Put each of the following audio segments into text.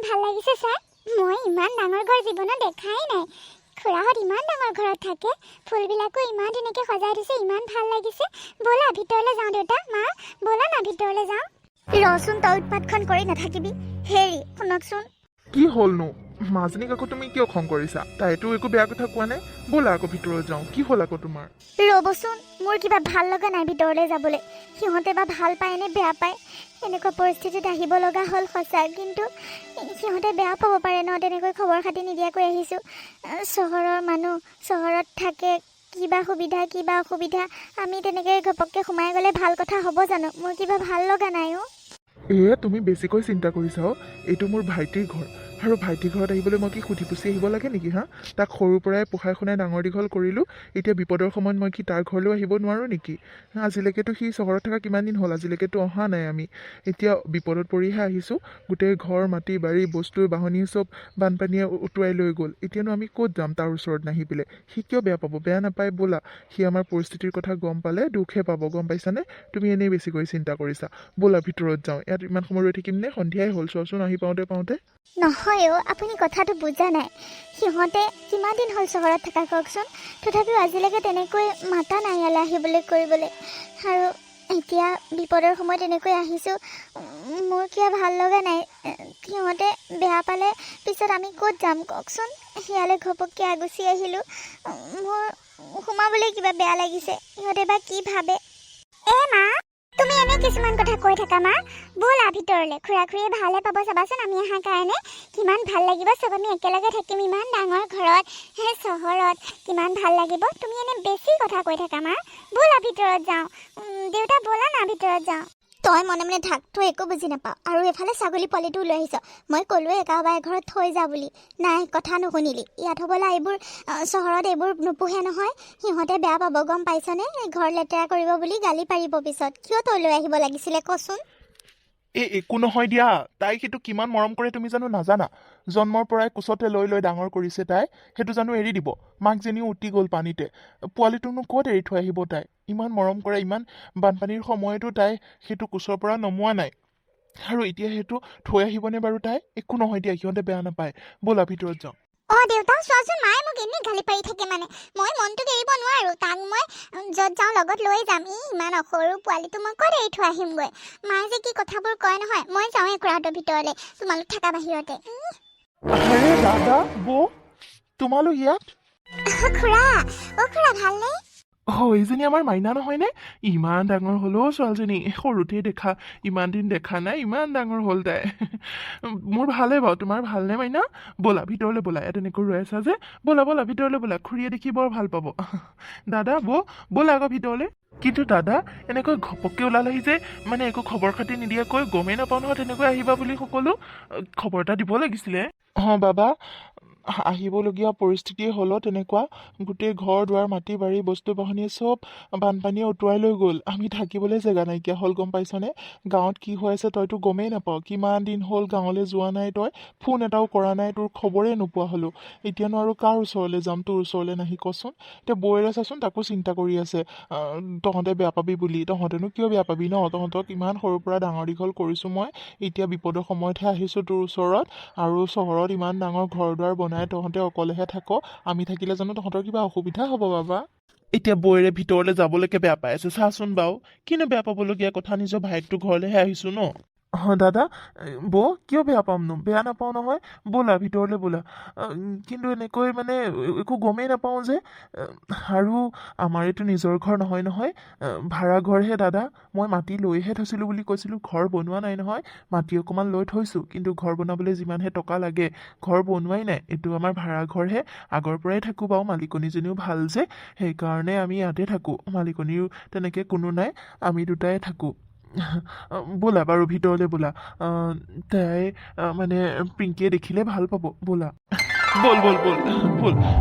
ভাল লাগিছে ছাৰ। মই ইমান ডাঙৰ ঘৰ জীৱনত দেখাই নাই। খুৰাহঁত ইমান ডাঙৰ ঘৰত থাকে, ফুলবিলাকো ইমান ধুনীয়াকৈ সজাই দিছে, ইমান ভাল লাগিছে। ব'লা ভিতৰলৈ যাওঁ দেউতা, মা ব'লা না ভিতৰলৈ যাওঁ। ৰচোন, তই উৎপাতখন কৰি নাথাকিবি। হেৰি শুনকচোন। কি হ'লনো? মাজনীক আকৌ তুমি কিয় খং কৰিছা? তাইতো একো বেয়া কথা কোৱা নাই। ব'লা আকৌ ভিতৰত যাওঁ। কি হ'ল আকৌ তোমাৰ? ৰ'বচোন, মোৰ কিবা ভাল লগা নাই ভিতৰলৈ যাবলৈ। সিহঁতে বা ভাল পায় নে বেয়া পায়। এনেকুৱা পৰিস্থিতিত আহিব লগা হ'ল সঁচা, কিন্তু সিহঁতে বেয়া পাব পাৰে ন, তেনেকৈ খবৰ খাতি নিদিয়াকৈ আহিছোঁ। চহৰৰ মানুহ, চহৰত থাকে, কিবা সুবিধা কিবা অসুবিধা, আমি তেনেকৈ ঘপককৈ সোমাই গ'লে ভাল কথা হ'ব জানো? মোৰ কিবা ভাল লগা নাই অ'। তুমি বেছিকৈ চিন্তা কৰিছা অ'। এইটো মোৰ ভাইটিৰ ঘৰ, আৰু ভাইটিৰ ঘৰত আহিবলৈ মই কি সুধি পুচি আহিব লাগে নেকি? তাক সৰুৰ পৰাই পঢ়াই শুনাই ডাঙৰ দীঘল কৰিলোঁ। এতিয়া বিপদৰ সময়ত মই কি তাৰ ঘৰলৈ আহিব নোৱাৰোঁ নেকি? আজিলৈকেতো সি চহৰত থকা কিমান দিন হ'ল, আজিলৈকেতো অহা নাই আমি। এতিয়া বিপদত পৰিহে আহিছোঁ। গোটেই ঘৰ মাটি বাৰী বস্তু বাহনি চব বানপানীয়ে উটুৱাই লৈ গ'ল। এতিয়ানো আমি ক'ত যাম তাৰ ওচৰত নাহি পেলাই? সি কিয় বেয়া পাব? বেয়া নাপায় ব'লা। সি আমাৰ পৰিস্থিতিৰ কথা গম পালে দুখহে পাব, গম পাইছানে? তুমি এনেই বেছিকৈ চিন্তা কৰিছা। ব'লা ভিতৰত যাওঁ। ইয়াত ইমান সময় ৰৈ থাকিম নে? সন্ধিয়াই হ'ল চোৱাচোন আহি পাওঁতে। নহয় অ', আপুনি কথাটো বুজা নাই। সিহঁতে কিমান দিন হ'ল চহৰত থকা কওকচোন। তথাপিও আজিলৈকে তেনেকৈ মাতা নাই ইয়ালৈ আহিবলৈ কৰিবলৈ। আৰু এতিয়া বিপদৰ সময়ত এনেকৈ আহিছোঁ। মোৰ কিয় ভাল লগা নাই। সিহঁতে বেয়া পালে পিছত আমি ক'ত যাম কওকচোন? ইয়ালৈ ঘপককৈ আগুচি আহিলোঁ। মোৰ সোমাবলৈ কিবা বেয়া লাগিছে। সিহঁতে বা কি ভাবে। মা, তুমি এনে কিছুমান কথা কৈ থাকা মা। ব'লা ভিতৰলৈ, খুৰা খুৰীয়ে ভালে পাব চাবাচোন আমি অহাৰ কাৰণে। কিমান ভাল লাগিব চব আমি একেলগে থাকিম ইমান ডাঙৰ ঘৰত, চহৰত কিমান ভাল লাগিব। তুমি এনে বেছি কথা কৈ থাকা মা। ব'লা ভিতৰত যাওঁ। দেউতা ব'লা না ভিতৰত যাওঁ। তই মনে মনে থাক, তই একো বুজি নাপাওঁ। আৰু এফালে ছাগলী পোৱালিটো লৈ আহিছ। মই ক'লোৱে একেবাৰে ঘৰত থৈ যা বুলি, নাই কথা নুশুনিলি। ইয়াত হ'বলা এইবোৰ চহৰত এইবোৰ নোপোহে নহয়। সিহঁতে বেয়া পাব গম পাইছনে? ঘৰ লেতেৰা কৰিব বুলি গালি পাৰিব পিছত। কিয় তই লৈ আহিব লাগিছিলে কচোন? একো নহয় দিয়া। তাই সেইটো কিমান মৰম কৰে তুমি জানো নাজানা? জন্মৰ পৰাই কোচতে লৈ লৈ ডাঙৰ কৰিছে তাই। সেইটো জানো এৰি দিব? মাকজনীও উটি গ'ল পানীতে। পোৱালিটোনো ক'ত এৰি থৈ আহিব তাই? ইমান মৰম কৰে, ইমান বানপানীৰ সময়তো তাই সেইটো কোচৰ পৰা নমোৱা নাই। আৰু এতিয়া সেইটো থৈ আহিবনে বাৰু তাই? একো নহয় দিয়া, সিহঁতে বেয়া নাপায়। ব'লা ভিতৰত যাওঁ। দেউতা চোৱাচোন, মায়ে মোক এনেই গালি পাৰি থাকে মানে। মই মনটোক এৰিব নোৱাৰোঁ। তাক মই য'ত যাওঁ লগত লৈ যাম। ইমান সৰু পোৱালিটো মই ক'ত এৰি থৈ আহিমগৈ? মায়ে যে কি কথাবোৰ কয় নহয়। মই যাওঁৱে খুৰাহঁতৰ ভিতৰলৈ, তোমালোক থাকা বাহিৰতে। আৰে দাদা, বৌ, তোমালোক ইয়াত? খুৰা ভালনে? এইজনী আমাৰ মাইনা নহয়নে? ইমান ডাঙৰ হ'ল অ' ছোৱালীজনী। সৰুতেই দেখা, ইমান দিন দেখা নাই, ইমান ডাঙৰ হ'ল তাই। মোৰ ভালে বাৰু, তোমাৰ ভালনে মাইনা? ব'লা ভিতৰলৈ ব'লা। ইয়াত এনেকৈ ৰৈ আছা যে, ব'লা ভিতৰলৈ ব'লা। খুৰীয়ে দেখি বৰ ভাল পাব। দাদা বৌ, ব'লা আকৌ ভিতৰলৈ। কিন্তু দাদা, এনেকৈ ঘপককৈ ওলালেহি যে, মানে একো খবৰ খাতি নিদিয়াকৈ, গমেই নাপাওঁ নহয় তেনেকৈ আহিবা বুলি সকলো। খবৰ এটা দিব লাগিছিলে। বাবা, আহিবলগীয়া পৰিস্থিতিয়ে হ'ল তেনেকুৱা। গোটেই ঘৰ দুৱাৰ মাটি বাৰী বস্তু বাহনি চব বানপানীয়ে উটুৱাই লৈ গ'ল। আমি থাকিবলৈ জেগা নাইকিয়া হ'ল গম পাইছনে? গাঁৱত কি হৈ আছে তইতো গমেই নাপাওঁ। কিমান দিন হ'ল গাঁৱলৈ যোৱা নাই তই, ফোন এটাও কৰা নাই, তোৰ খবৰেই নোপোৱা হ'লো। এতিয়ানো আৰু কাৰ ওচৰলৈ যাম তোৰ ওচৰলৈ নাহি কচোন? এতিয়া বৌৰে চাচোন তাকো চিন্তা কৰি আছে, তহঁতে বেয়া পাবি বুলি। তহঁতেনো কিয় বেয়া পাবি ন? তহঁতক ইমান সৰুৰ পৰা ডাঙৰ দীঘল কৰিছোঁ মই। এতিয়া বিপদৰ সময়তহে আহিছোঁ তোৰ ওচৰত। আৰু চহৰত ইমান ডাঙৰ ঘৰ দুৱাৰ বনাই তহঁতে অকলেহে থাক। আমি থাকিলে জানো তহঁতৰ কিবা অসুবিধা হ'ব বাবা? এতিয়া বৌৰে ভিতৰলৈ যাবলৈকে বেয়া পাই আছে। চাচোন বাৰু, কিনো বেয়া পাবলগীয়া কথা? নিজৰ ভাইকটো ঘৰলৈহে আহিছোঁ ন। দাদা, বৌ, কিয় বেয়া পামনো? বেয়া নাপাওঁ নহয়। ব'লা ভিতৰলৈ ব'লা। কিন্তু এনেকৈ মানে একো গমেই নাপাওঁ যে। আৰু আমাৰ এইটো নিজৰ ঘৰ নহয়। ভাড়া ঘৰহে দাদা। মই মাটি লৈহে থৈছিলোঁ বুলি কৈছিলোঁ, ঘৰ বনোৱা নাই নহয়। মাটি অকণমান লৈ থৈছোঁ, কিন্তু ঘৰ বনাবলৈ যিমানহে টকা লাগে, ঘৰ বনোৱাই নাই। এইটো আমাৰ ভাড়া ঘৰহে। আগৰ পৰাই থাকোঁ বাৰু, মালিকনীজনীও ভাল যে, সেইকাৰণে আমি ইয়াতে থাকোঁ। মালিকনীও তেনেকৈ কোনো নাই, আমি দুটাই থাকোঁ। ব'লা বাৰু ভিতৰলৈ ব'লা। তাই মানে পিংকিয়ে দেখিলে ভাল পাব। ব'লা। ব'ল।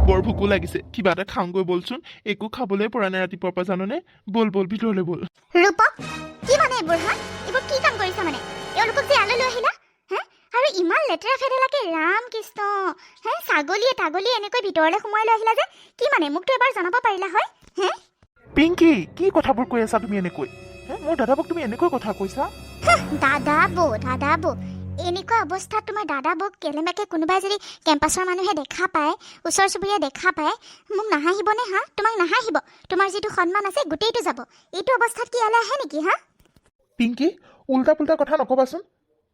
বৰ ভোকো লাগিছে, কিবা এটা খাওঁগৈ ব'লচোন। একো খাবলৈ পৰা নাই ৰাতিপুৱাৰ পৰা জাননে? ব'ল ভিতৰলৈ ব'ল। ৰূপক, কি মানে এইবোৰ? এইবোৰ কি কাম কৰিছা মানে? এওঁলোকক যে ইয়ালৈ লৈ আহিলা? আৰু ইমান লেতেৰা ফেদেলাকে, ৰাম কৃষ্ণ। ছাগলীয়ে এনেকৈ ভিতৰলৈ সোমাই লৈ আহিলা যে, কি মানে? মোকতো এবাৰ জনাব পাৰিলা হয়। পিংকি, কি কথাবোৰ কৈ আছা তুমি এনেকৈ? মোৰ দাদাবক তুমি এনেকৈ কথা কৈছা? দাদা বৌ, এনেকুৱা অৱস্থাত তোমাৰ দাদা বৌক কেলেমাকে কোনোবাই যদি কেম্পাছৰ মানুহে দেখা পায়, ওচৰ চুবুৰীয়া দেখা পায়, মোক নাহাঁহিবনে হা? তোমাক নাহাঁহিব? তোমাৰ যিটো সন্মান আছে গোটেইটো যাব। এইটো অৱস্থাত কি ইয়ালৈ আহে নেকি হা? পিংকি, উল্টা পুল্টা কথা নকবাচোন।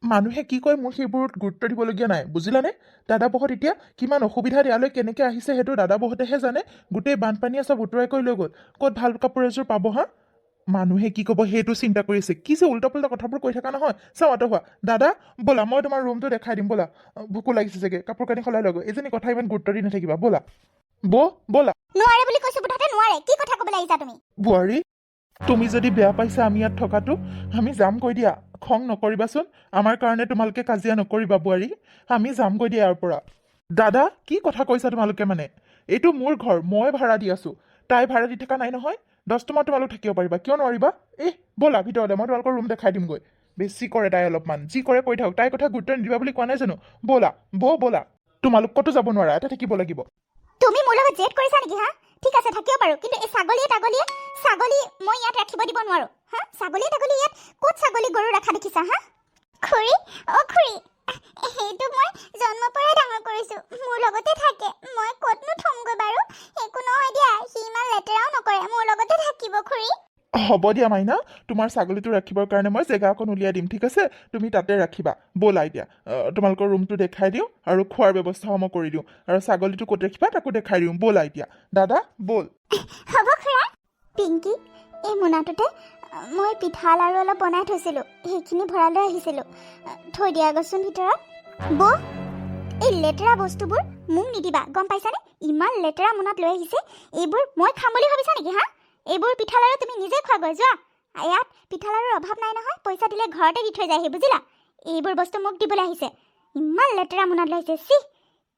মানুহে কি কয় মোৰ সেইবোৰত গুৰুত্ব দিবলগীয়া নাই, বুজিলানে? দাদাবহঁত এতিয়া কিমান অসুবিধাত ইয়ালৈ কেনেকৈ আহিছে সেইটো দাদাবহঁতেহে জানে। গোটেই বানপানীয়ে চব উটুৱাই কৰি লৈ গ'ল। ক'ত ভাল কাপোৰ এযোৰ পাব হা? মানুহে কি ক'ব সেইটো চিন্তা কৰিছে। কি যে উল্টা পুল্টা কথাবোৰ কৈ থকা নহয়। চাওঁ হোৱা দাদা, ব'লা মই তোমাৰ ৰুমটো দেখাই দিম ব'লা। ভোকো লাগিছে চাগে, কাপোৰ কানি সলাই ল'গৈ। এজনী কথা ইমান গুৰুত্ব দি নাথাকিবা, ব'লা ব'লা। নোৱাৰে বুলি কৈছো, বুধাতে নোৱাৰে। কি কথা ক'বলৈ আহিছা তুমি? বোৱাৰী, তুমি যদি বেয়া পাইছা আমি ইয়াত থকাটো, আমি যাম কৈ দিয়া। খং নকৰিবাচোন, আমাৰ কাৰণে তোমালোকে কাজিয়া নকৰিবা বোৱাৰী। আমি যাম কৈ দিয়া ইয়াৰ পৰা। দাদা, কি কথা কৈছা তোমালোকে মানে? এইটো মোৰ ঘৰ, মই ভাড়া দি আছো। তাই ভাড়া দি থকা নাই নহয়। 10 তোমাৰ তোমালোক থাকিব পাৰিবা, কিয় নোৱাৰিবা? ব'লা ভিতৰতে, মই তোমালোকৰ ৰুম দেখাই দিমগৈ। বেছি কৰে তাই অলপমান, যি কৰে কৈ থাকক। তাইৰ কথা গুৰুত্ব নিদিবা বুলি কোৱা নাই জানো? ব'লা ব'লা। তোমালোক ক'তো যাব নোৱাৰা, এটা থাকিব লাগিব। তুমি মোৰ লগত জেদ কৰিছা নেকি হা? ঠিক আছে থাকিব পাৰো, কিন্তু এই ছাগলী মই ইয়াত ৰাখিব দিব নোৱাৰো হা? ছাগলী ইয়াত ক'ত ছাগলী গৰু ৰাখা দেখিছা হা? খুৰী, খুৰী, সেইটো মই জন্মৰ পৰাই ডাঙৰ কৰিছো, মোৰ লগতে থাকে। মই ক'তনো থমগৈ বাৰু? একো নহয় দিয়া, সি ইমান লেতেৰাও নকৰে, মোৰ লগতে থাকিব খুৰী। হ'ব দিয়া মাইনা, তোমাৰ ছাগলীটো ৰাখিবৰ কাৰণে মই জেগা অকণ উলিয়াই দিম, ঠিক আছে? তুমি তাতে ৰাখিবা। ব'লা এতিয়া তোমালোকৰ ৰুমটো দেখাই দিওঁ আৰু খোৱাৰ ব্যৱস্থাও মই কৰি দিওঁ, আৰু ছাগলীটো ক'ত ৰাখিবা তাকো দেখাই দিওঁ। ব'লা এতিয়া দাদা, ব'ল। হ'ব খুৰা। পিংকি, এই মোনাটোতে মই পিঠা লাৰু অলপ বনাই থৈছিলোঁ, সেইখিনি ভৰাই লৈ আহিছিলোঁ। থৈ দিয়াগৈচোন ভিতৰত। বৌ, এই লেতেৰা বস্তুবোৰ মোক নিদিবা, গম পাইছানে? ইমান লেতেৰা মোনাত লৈ আহিছে। এইবোৰ মই খাম বুলি ভাবিছা নেকি হা? এইবোৰ পিঠা লাৰু তুমি নিজে খোৱাগৈ যোৱা। ইয়াত পিঠা লাৰুৰ অভাৱ নাই নহয়, পইচা দিলে ঘৰতে দি থৈ যায়হি, বুজিলা? এইবোৰ বস্তু মোক দিবলৈ আহিছে। ইমান লেতেৰা মোনাত লৈ আহিছে, চি!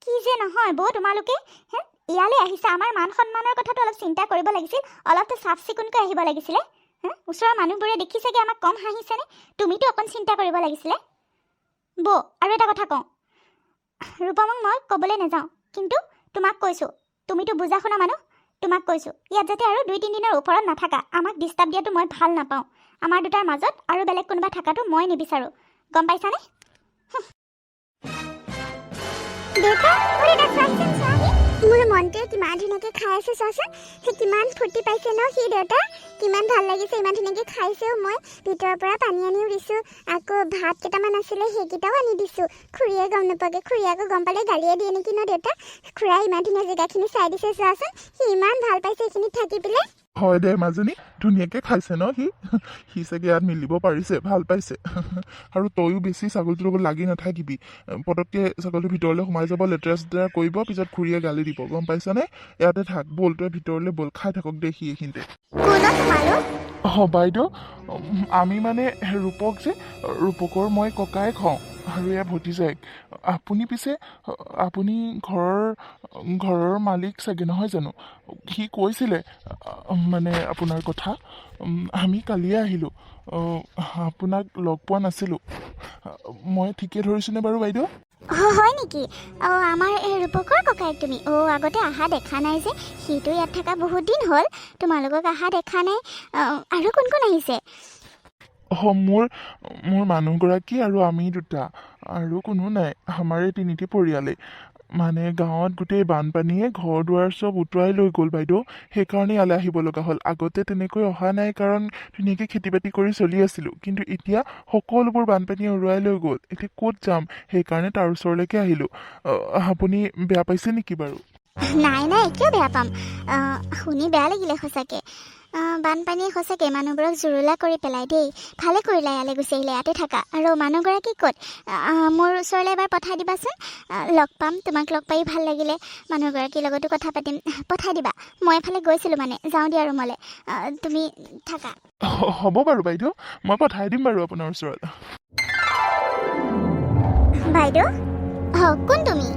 কি যে নহয় বৌ তোমালোকে হে? ইয়ালৈ আহিছে, আমাৰ মান সন্মানৰ কথাটো অলপ চিন্তা কৰিব লাগিছিল, অলপতো চাফ চিকুণকৈ আহিব লাগিছিলে। ওচৰৰ মানুহবোৰে দেখিছেগে আমাক কম হাঁহিছেনে? তুমিতো অকণ চিন্তা কৰিব লাগিছিলে। বৌ, আৰু এটা কথা কওঁ, ৰূপমক মই ক'বলৈ নাযাওঁ, কিন্তু তোমাক কৈছোঁ, তুমিতো বুজা শুনা মানুহ, তোমাক কৈছোঁ ইয়াত যাতে আৰু 2-3 দিনৰ ওপৰত নাথাকা। আমাক ডিষ্টাৰ্ব দিয়াটো মই ভাল নাপাওঁ। আমাৰ দুটাৰ মাজত আৰু বেলেগ কোনোবা থকাটো মই নিবিচাৰোঁ, গম পাইছানে? মোৰ মনটোৱে কিমান ধুনীয়াকৈ খাই আছে চোৱাচোন। সি কিমান ফূৰ্তি পাইছে ন সি দেউতা? কিমান ভাল লাগিছে, ইমান ধুনীয়াকৈ খাইছেও। মই ভিতৰৰ পৰা পানী আনিও দিছোঁ, আকৌ ভাত কেইটামান আছিলে সেইকেইটাও আনি দিছোঁ। খুৰীয়ে গম নোপোৱাকৈ, খুৰীয়ে আকৌ গম পালে গালিয়ে দিয়ে নেকি ন দেউতা? খুৰাই ইমান ধুনীয়া জেগাখিনি চাই দিছে চোৱাচোন। সি ইমান ভাল পাইছে এইখিনিত থাকি পেলাই। হয় দে মাজনী, ধুনীয়াকৈ খাইছে ন সি চাগে ইয়াত মিলিব পাৰিছে, ভাল পাইছে। আৰু তয়ো বেছি ছাগলীটোৰ লগত লাগি নাথাকিবি। পটককৈ ছাগলীটোৰ ভিতৰলৈ সোমাই যাব, লেতেৰা চেতেৰা কৰিব, পিছত খুৰীয়ে গালি দিব, গম পাইছানে? ইয়াতে থাক, ব'ল তই ভিতৰলৈ ব'ল, খাই থাকক দে সি এইখিনিতে। বাইদেউ, আমি মানে ৰূপক যে, ৰূপকৰ মই ককাই খাওঁ আৰু এয়া ভতিজাক। আপুনি পিছে আপুনি ঘৰৰ মালিক চাগে নহয় জানো? সি কৈছিলে মানে আপোনাৰ কথা। আমি কালিয়ে আহিলোঁ, আপোনাক লগ পোৱা নাছিলোঁ। মই ঠিকে ধৰিছোঁনে বাৰু বাইদেউ? হয় নেকি? আমাৰ এই ৰূপকৰ ককাইক তুমি? আগতে অহা দেখা নাই যে, সিটো ইয়াত থকা বহুত দিন হ'ল, তোমালোকক অহা দেখা নাই। আৰু কোন কোন আহিছে? মোৰ মানুহগৰাকী আৰু আমি দুটা, আৰু কোনো নাই। আমাৰ এই 3টি পৰিয়ালেই। মানে গাঁৱত গোটেই বানপানীয়ে ঘৰ দুৱাৰ চব উটুৱাই লৈ গ'ল বাইদেউ, সেইকাৰণে ইয়ালৈ আহিব লগা হ'ল। আগতে তেনেকৈ অহা নাই, কাৰণ ধুনীয়াকৈ খেতি বাতি কৰি চলি আছিলোঁ, কিন্তু এতিয়া সকলোবোৰ বানপানীয়ে উৰুৱাই লৈ গ'ল। এতিয়া ক'ত যাম, সেইকাৰণে তাৰ ওচৰলৈকে আহিলোঁ। আপুনি বেয়া পাইছে নেকি বাৰু? নাই কিয় বেয়া পাম? শুনি বেয়া লাগিলে সঁচাকৈ। বানপানীয়ে সঁচাকৈ মানুহবোৰক জুৰুলা কৰি পেলাই দেই। ভালে কৰিলা ইয়ালৈ গুচি আহিলে, ইয়াতে থাকা। আৰু মানুহগৰাকী ক'ত? মোৰ ওচৰলৈ এবাৰ পঠাই দিবাচোন, লগ পাম। তোমাক লগ পাই ভাল লাগিলে, মানুহগৰাকীৰ লগতো কথা পাতিম। পঠাই দিবা, মই এফালে গৈছিলোঁ মানে, যাওঁ দিয়া ৰুমলৈ। তুমি থাকা। হ'ব বাৰু বাইদেউ, মই পঠাই দিম বাৰু আপোনাৰ ওচৰত। বাইদেউ, কোন তুমি?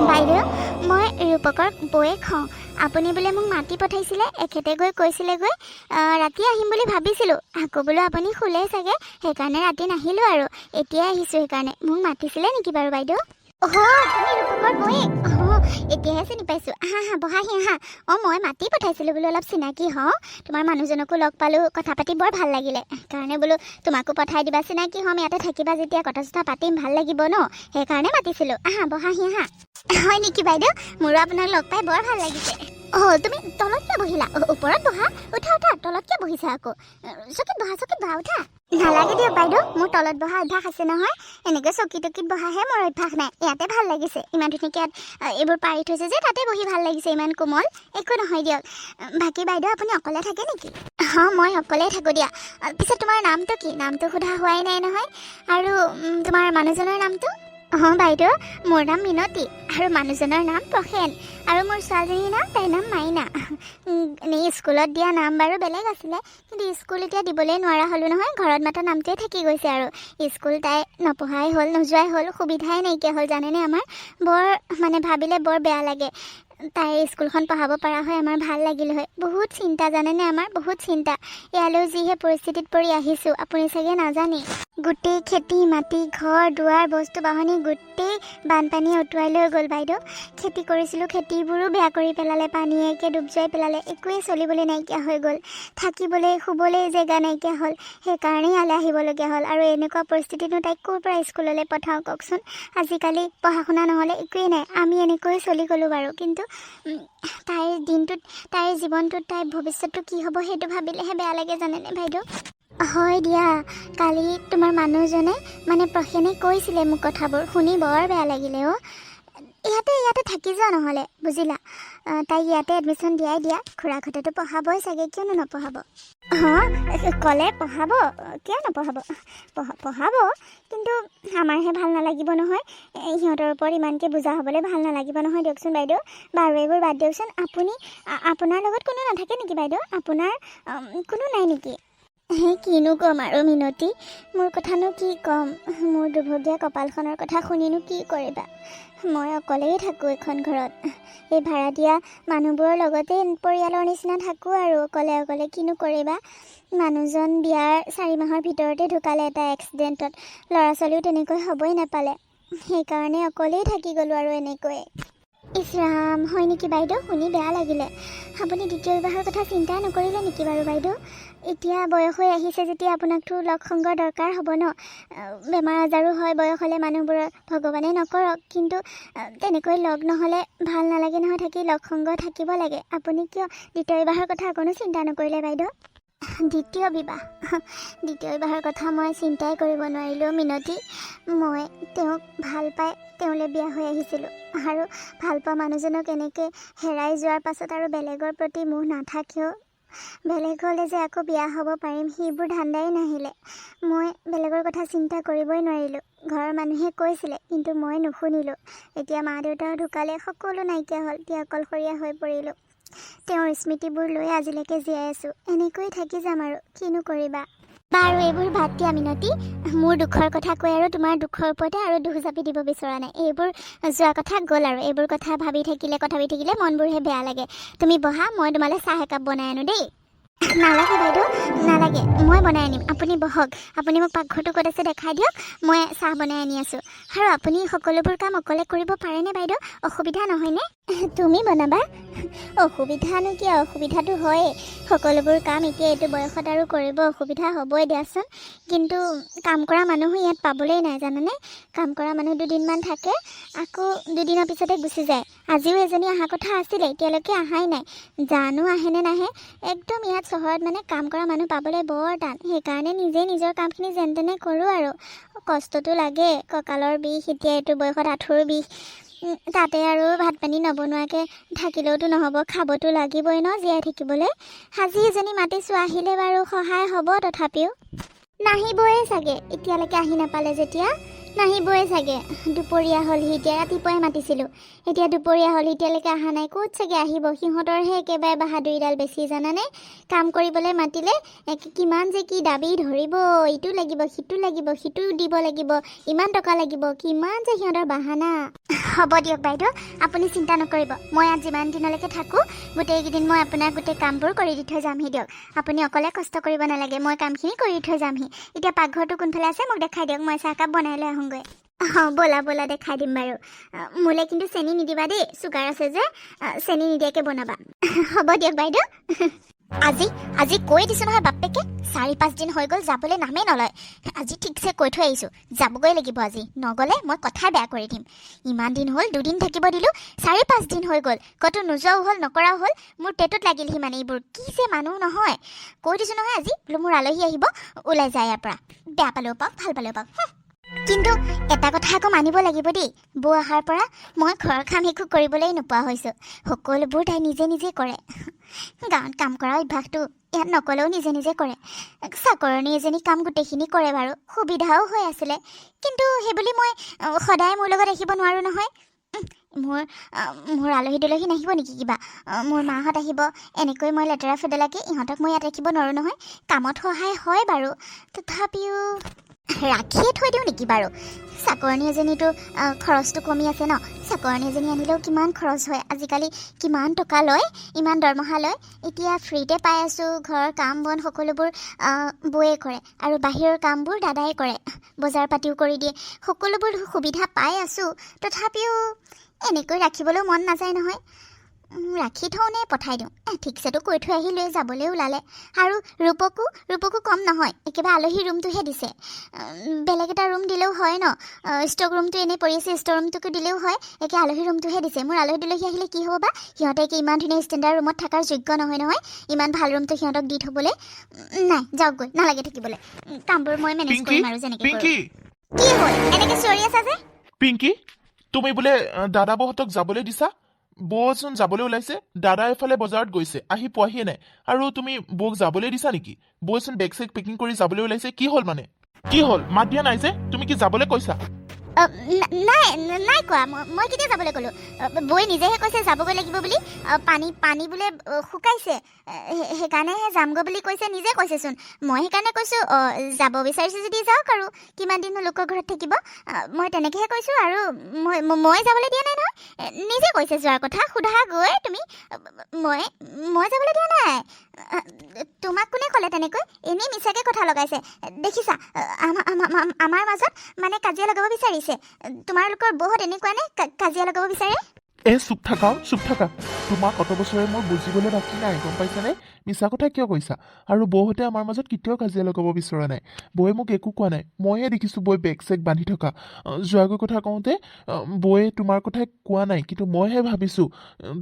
বাইদেউ, মই ৰূপকৰ বৌয়েক হওঁ। আপুনি বোলে মোক মাতি পঠাইছিলে, এখেতে গৈ কৈছিলেগৈ ৰাতি আহিম বুলি ভাবিছিলোঁ। আকৌ বোলো আপুনি শুলে চাগে, সেইকাৰণে ৰাতি নাহিলোঁ আৰু। এতিয়াই আহিছোঁ সেইকাৰণে। মোক মাতিছিলে নেকি বাৰু বাইদেউ? তুমি ৰূপকৰ বৌয়েক? এতিয়াহে চিনি পাইছোঁ। আহা বহাহি আহা। মই মাতি পঠাইছিলোঁ বোলো অলপ চিনাকি হওঁ, তোমাৰ মানুহজনকো লগ পালোঁ, কথা পাতি বৰ ভাল লাগিলে, সেইকাৰণে বোলো তোমাকো পঠাই দিবা, চিনাকি হ'ম, ইয়াতে থাকিবা যেতিয়া, কথা চথা পাতিম, ভাল লাগিব ন, সেইকাৰণে মাতিছিলোঁ। আহা বহাহি আহা। হয় নেকি বাইদেউ? মোৰো আপোনাক লগ পাই বৰ ভাল লাগিছে। তুমি তলত কিয় বহিলা? ওপৰত বহা। উঠা তলত কিয় বহিছা আকৌ? চকীত বহা উঠা। নালাগে দিয়ক বাইদেউ, মোৰ তলত বহা অভ্যাস আছে নহয়, এনেকৈ চকীত বহাহে মোৰ অভ্যাস নাই, ইয়াতে ভাল লাগিছে, ইমান ধুনীয়াকৈ ইয়াত এইবোৰ পাৰি থৈছে যে, তাতে বহি ভাল লাগিছে, ইমান কোমল, একো নহয় দিয়ক। বাকী বাইদেউ আপুনি অকলে থাকে নেকি? মই অকলেই থাকোঁ দিয়া। পিছে তোমাৰ নামটো কি? নামটো সোধা হোৱাই নাই নহয়, আৰু তোমাৰ মানুহজনৰ নামটো? বাইদেউ, মোৰ নাম মিনতী আৰু মানুহজনৰ নাম প্ৰসেন, আৰু মোৰ ছোৱালীজনীৰ নাম, তাইৰ নাম মাইনা। এনেই স্কুলত দিয়া নাম বাৰু বেলেগ আছিলে, কিন্তু স্কুল এতিয়া দিবলৈ নোৱাৰা হ'লোঁ নহয়, ঘৰত মাতা নামটোৱে থাকি গৈছে আৰু। স্কুল তাই নপঢ়াই হ'ল, নোযোৱাই হ'ল, সুবিধাই নাইকিয়া হ'ল জানেনে আমাৰ। বৰ ভাবিলে বৰ বেয়া লাগে। তাই স্কুলখন পঢ়াব পৰা হয় আমাৰ ভাল লাগিল হয়। বহুত চিন্তা জানেনে, আমাৰ বহুত চিন্তা। ইয়ালৈও যিহে পৰিস্থিতিত পৰি আহিছোঁ, আপুনি চাগে নাজানে। গোটেই খেতি মাটি, ঘৰ দুৱাৰ, বস্তু বাহনি গোটেই বানপানীয়ে উটুৱাই লৈ গ'ল বাইদেউ। খেতি কৰিছিলোঁ, খেতিবোৰো বেয়া কৰি পেলালে, পানীয়ে একে ডুব যোৱাই পেলালে, একোৱেই চলিবলৈ নাইকিয়া হৈ গ'ল, থাকিবলৈ শুবলৈ জেগা নাইকিয়া হ'ল, সেইকাৰণেই ইয়ালৈ আহিবলগীয়া হ'ল। আৰু এনেকুৱা পৰিস্থিতিনো তাইক ক'ৰ পৰা স্কুললৈ পঠাওঁ কওকচোন। আজিকালি পঢ়া শুনা নহ'লে একোৱেই নাই, আমি এনেকৈ চলি গ'লোঁ বাৰু, কিন্তু তাইৰ দিনটোত, তাইৰ জীৱনটোত, তাইৰ ভৱিষ্যতটো কি হ'ব সেইটো ভাবিলেহে বেয়া লাগে জানেনে বাইদেউ। হয় দিয়া, কালি তোমাৰ মানুহজনে প্ৰসেনে কৈছিলে মোক কথাবোৰ, শুনি বৰ বেয়া লাগিলে। ইয়াতে থাকি যোৱা নহ'লে, বুজিলা। তাইক ইয়াতে এডমিশ্যন দিয়াই দিয়া, খুৰাকহঁতেতো পঢ়াবই চাগে, কিয়নো নপঢ়াব। ক'লে পঢ়াব, কিয় নপঢ়াব, পঢ়াব, কিন্তু আমাৰহে ভাল নালাগিব নহয়, সিহঁতৰ ওপৰত ইমানকৈ বুজা হ'বলৈ ভাল নালাগিব নহয় দিয়কচোন বাইদেউ। বাৰু এইবোৰ বাদ দিয়কচোন, আপোনাৰ লগত কোনো নাথাকে নেকি বাইদেউ? আপোনাৰ কোনো নাই নেকি? কিনো ক'ম আৰু মিনতী, মোৰ কথানো কি ক'ম, মোৰ দুৰ্ভগীয়া কপালখনৰ কথা শুনিনো কি কৰিবা। মই অকলেই থাকোঁ এখন ঘৰত, এই ভাড়া দিয়া মানুহবোৰৰ লগতে পৰিয়ালৰ নিচিনা থাকোঁ আৰু অকলে কিনো কৰিবা। মানুহজন বিয়াৰ 4 মাহৰ ভিতৰতে ঢুকালে এটা এক্সিডেণ্টত, ল'ৰা ছোৱালীও তেনেকৈ হ'বই নাপালে, সেইকাৰণে অকলেই থাকি গ'লোঁ আৰু এনেকৈয়ে। ইছৰাম, হয় নেকি বাইদেউ? শুনি বেয়া লাগিলে। আপুনি দ্বিতীয় বিবাহৰ কথা চিন্তাই নকৰিলে নেকি বাৰু বাইদেউ? এতিয়া বয়স হৈ আহিছে যেতিয়া আপোনাকতো লগ সংগৰ দৰকাৰ হ'ব ন, বেমাৰ আজাৰো হয় বয়স হ'লে মানুহবোৰৰ, ভগৱানে নকৰক, কিন্তু তেনেকৈ লগ নহ'লে ভাল নালাগে নহয় থাকি, লগ সংগ থাকিব লাগে। আপুনি কিয় দ্বিতীয় বিবাহৰ কথা অকণো চিন্তা নকৰিলে বাইদেউ? দ্বিতীয় বিবাহৰ কথা মই চিন্তাই কৰিব নোৱাৰিলোঁ মিনতী। মই তেওঁক ভাল পাই তেওঁলৈ বিয়া হৈ আহিছিলোঁ, আৰু ভাল পোৱা মানুহজনক এনেকৈ হেৰাই যোৱাৰ পাছত আৰু বেলেগৰ প্ৰতি মোহ নাথাকিও, বেলেগ হ'লে যে আকৌ বিয়া হ'ব পাৰিম সেইবোৰ ধান্দাই নাহিলে। মই বেলেগৰ কথা চিন্তা কৰিবই নোৱাৰিলোঁ। ঘৰৰ মানুহে কৈছিলে, কিন্তু মই নুশুনিলোঁ। এতিয়া মা দেউতাও ঢুকালে, সকলো নাইকিয়া হ'ল, এতিয়া অকলশৰীয়া হৈ পৰিলোঁ। তেওঁৰ স্মৃতিবোৰ লৈ আজিলৈকে জীয়াই আছোঁ, এনেকৈয়ে থাকি যাম আৰু, কিনো কৰিবা। বাৰু এইবোৰ বাদ দিয়া মিনতী, মোৰ দুখৰ কথা কৈ আৰু তোমাৰ দুখৰ ওপৰতে আৰু দুখ জাপি দিব বিচৰা নাই। এইবোৰ যোৱা কথা গ'ল আৰু, এইবোৰ কথা ভাবি থাকিলে মনবোৰহে বেয়া লাগে। তুমি বহা, মই তোমালৈ চাহ একাপ বনাই আনো দেই। নালাগে বাইদেউ, নালাগে, মই বনাই আনিম, আপুনি বহক। আপুনি মোক পাকঘৰটো ক'ত আছে দেখাই দিয়ক, মই চাহ বনাই আনি আছোঁ। আৰু আপুনি সকলোবোৰ কাম অকলে কৰিব পাৰেনে বাইদেউ? অসুবিধা নহয়নে? তুমি বনাবা? অসুবিধানো কিয়, অসুবিধাটো হয়েই, সকলোবোৰ কাম এতিয়া এইটো বয়সত আৰু কৰিব অসুবিধা হ'বই দিয়াচোন, কিন্তু কাম কৰা মানুহো ইয়াত পাবলৈ নাই জানানে। কাম কৰা মানুহ 2 দিনমান থাকে, আকৌ 2 দিনৰ পিছতে গুচি যায়। আজিও এজনী অহা কথা আছিলে, এতিয়ালৈকে অহাই নাই, জানো আহেনে নাহে। একদম ইয়াত চহৰত কাম কৰা মানুহ পাবলৈ বৰ টান, সেইকাৰণে নিজেই নিজৰ কামখিনি যেন তেনে কৰোঁ আৰু। কষ্টটো লাগে, কঁকালৰ বিষ, এতিয়া এইটো বয়সত আঁঠুৰ বিষ, তাতে আৰু ভাত পানী নবনোৱাকৈ থাকিলেওতো নহ'ব, খাবতো লাগিবই ন জীয়াই থাকিবলৈ। আজি এজনী মাতিছোঁ, আহিলে বাৰু সহায় হ'ব, তথাপিও নাহিবই চাগে, এতিয়ালৈকে আহি নাপালে যেতিয়া নাহিবই চাগে। দুপৰীয়া হ'লহি, এতিয়া ৰাতিপুৱাই মাতিছিলোঁ, এতিয়া দুপৰীয়া হ'ল, এতিয়ালৈকে অহা নাই, ক'ত চাগে আহিব। সিহঁতৰহে একেবাৰে বাহাদুৰিডাল বেছি জানানে। কাম কৰিবলৈ মাতিলে কিমান যে কি দাবী ধৰিব, ইটো লাগিব সিটো লাগিব, সিটো দিব লাগিব, ইমান টকা লাগিব, কিমান যে সিহঁতৰ বাহানা। হ'ব দিয়ক বাইদেউ, আপুনি চিন্তা নকৰিব, মই ইয়াত যিমান দিনলৈকে থাকোঁ গোটেইকেইদিন মই আপোনাৰ গোটেই কামবোৰ কৰি দি থৈ যামহি দিয়ক। আপুনি অকলে কষ্ট কৰিব নালাগে, মই কামখিনি কৰি থৈ যামহি। এতিয়া পাকঘৰটো কোনফালে আছে মোক দেখাই দিয়ক, মই চাহকাপ বনাই লৈ আহোঁগৈ। ব'লা ব'লা দেখাই দিম বাৰু মোলৈ কিন্তু চেনি নিদিবা দেই চুগাৰ আছে যে চেনি নিদিয়াকৈ বনাবা হ'ব দিয়ক বাইদেউ আজি আজি কৈ দিছোঁ নহয় বাপেকে 4-5 দিন হৈ গ'ল যাবলৈ নামেই নলয় আজি ঠিকছে কৈ থৈ আহিছোঁ যাবগৈ লাগিব আজি নগ'লে মই কথাই বেয়া কৰি দিম ইমান দিন হ'ল 2 দিন থাকিব দিলোঁ 4-5 দিন হৈ গ'ল ক'তো নোযোৱাও হ'ল নকৰাও হ'ল মোৰ পেটত লাগিলহি মানে এইবোৰ কি যে মানুহ নহয় কৈ দিছোঁ নহয় আজি বোলো মোৰ আলহী আহিব ওলাই যায় ইয়াৰ পৰা বেয়া পালেও পাওক ভাল পালেও পাওক কিন্তু এটা কথা আকৌ মানিব লাগিব দেই বৌ অহাৰ পৰা মই ঘৰৰ কাম একো কৰিবলৈ নোপোৱা হৈছোঁ সকলোবোৰ তাই নিজে নিজে কৰে গাঁৱত কাম কৰা অভ্যাসটো ইয়াত নকলেও নিজে নিজে কৰে চাকৰণী এজনী কাম গোটেইখিনি কৰে বাৰু সুবিধাও হৈ আছিলে কিন্তু সেইবুলি মই সদায় মোৰ লগত ৰাখিব নোৱাৰোঁ নহয় মোৰ আলহী দুলহী নাহিব নেকি কিবা মোৰ মাহঁত আহিব এনেকৈ মই লেতেৰা ফেদেলাকৈ ইহঁতক মই ইয়াত ৰাখিব নোৱাৰোঁ নহয় কামত সহায় হয় বাৰু তথাপিও ৰাখিয়ে থৈ দিওঁ নেকি বাৰু চাকৰণী এজনীতো খৰচটো কমি আছে ন চাকৰণী এজনী আনিলেও কিমান খৰচ হয় আজিকালি কিমান টকা লয় ইমান দৰমহা লয় এতিয়া ফ্ৰীতে পাই আছোঁ ঘৰৰ কাম বন সকলোবোৰ বৌয়ে কৰে আৰু বাহিৰৰ কামবোৰ দাদাই কৰে বজাৰ পাতিও কৰি দিয়ে সকলোবোৰ সুবিধা পাই আছোঁ তথাপিও এনেকৈ ৰাখিবলৈও মন নাযায় নহয় ৰাখি থওঁ নে পঠাই দিওঁ ঠিকছেতো কৈ থৈ আহি লৈ যাবলৈ ওলালে আৰু ৰূপকো কম নহয় একেবাৰে আলহী ৰুমটোহে দিছে বেলেগ এটা ৰুম দিলেও হয় ন ষ্টক ৰুমটো এনেই পৰি আছে ষ্টৰ ৰুমটোকো দিলেও হয় একে আলহী ৰুমটোহে দিছে মোৰ আলহী দুলহী আহিলে কি হ'ব বা সিহঁতে কি ইমান ধুনীয়া ষ্টেণ্ডাৰ্ড ৰুমত থকাৰ যোগ্য নহয় ইমান ভাল ৰুমটো সিহঁতক দি থ'বলৈ নাই যাওকগৈ নালাগে থাকিবলৈ কামবোৰ মই মেনেজ কৰিম আৰু যেনেকৈ কি হ'ল এনেকৈ চিঞৰি আছা যে পিংকি তুমি বোলে দাদা বৌহঁতক যাবলৈ দিছা বৌচোন যাবলৈ ওলাইছে দাদা এফালে বজাৰত গৈছে আহি পোৱাহিয়ে নাই আৰু তুমি বৌক যাবলৈ দিছা নেকি বৌচোন বেগ চেগ পেকিং কৰি যাবলৈ ওলাইছে কি হ'ল মানে কি হ'ল মাত দিয়া নাই যে তুমি কি যাবলৈ কৈছা নাই কোৱা মই কেতিয়া যাবলৈ ক'লোঁ বৌয়ে নিজেহে কৈছে যাবগৈ লাগিব বুলি পানী বোলে শুকাইছে সেইকাৰণেহে যামগৈ বুলি কৈছে নিজে কৈছেচোন মই সেইকাৰণে কৈছোঁ যাব বিচাৰিছোঁ যদি যাওক আৰু কিমান দিন লোকৰ ঘৰত থাকিব মই তেনেকৈহে কৈছোঁ আৰু মই যাবলৈ দিয়া নাই নহয় নিজে কৈছে যোৱাৰ কথা সোধা গৈ তুমি মই যাবলৈ দিয়া নাই তোমাক কোনে ক'লে তেনেকৈ এনেই মিছাকৈ কথা লগাইছে দেখিছা আমাৰ মাজত মানে কাজিয়া লগাব বিচাৰিছে তোমালোকৰ বৌহঁত এনেকুৱা নে কাজিয়া লগাব বিচাৰে চুপ থাকা তোমাক অত বছৰে মোৰ বুজিবলৈ বাকী নাই গম পাইছানে মিছা কথা কিয় কৈছা আৰু বৌহঁতে আমাৰ মাজত কেতিয়াও কাজিয়া লগাব বিচৰা নাই বৌয়ে মোক একো কোৱা নাই মইহে দেখিছোঁ বৌয়ে বেগ চেগ বান্ধি থকা যোৱাগৈ কথা কওঁতে বৌয়ে তোমাৰ কথা কোৱা নাই কিন্তু মইহে ভাবিছোঁ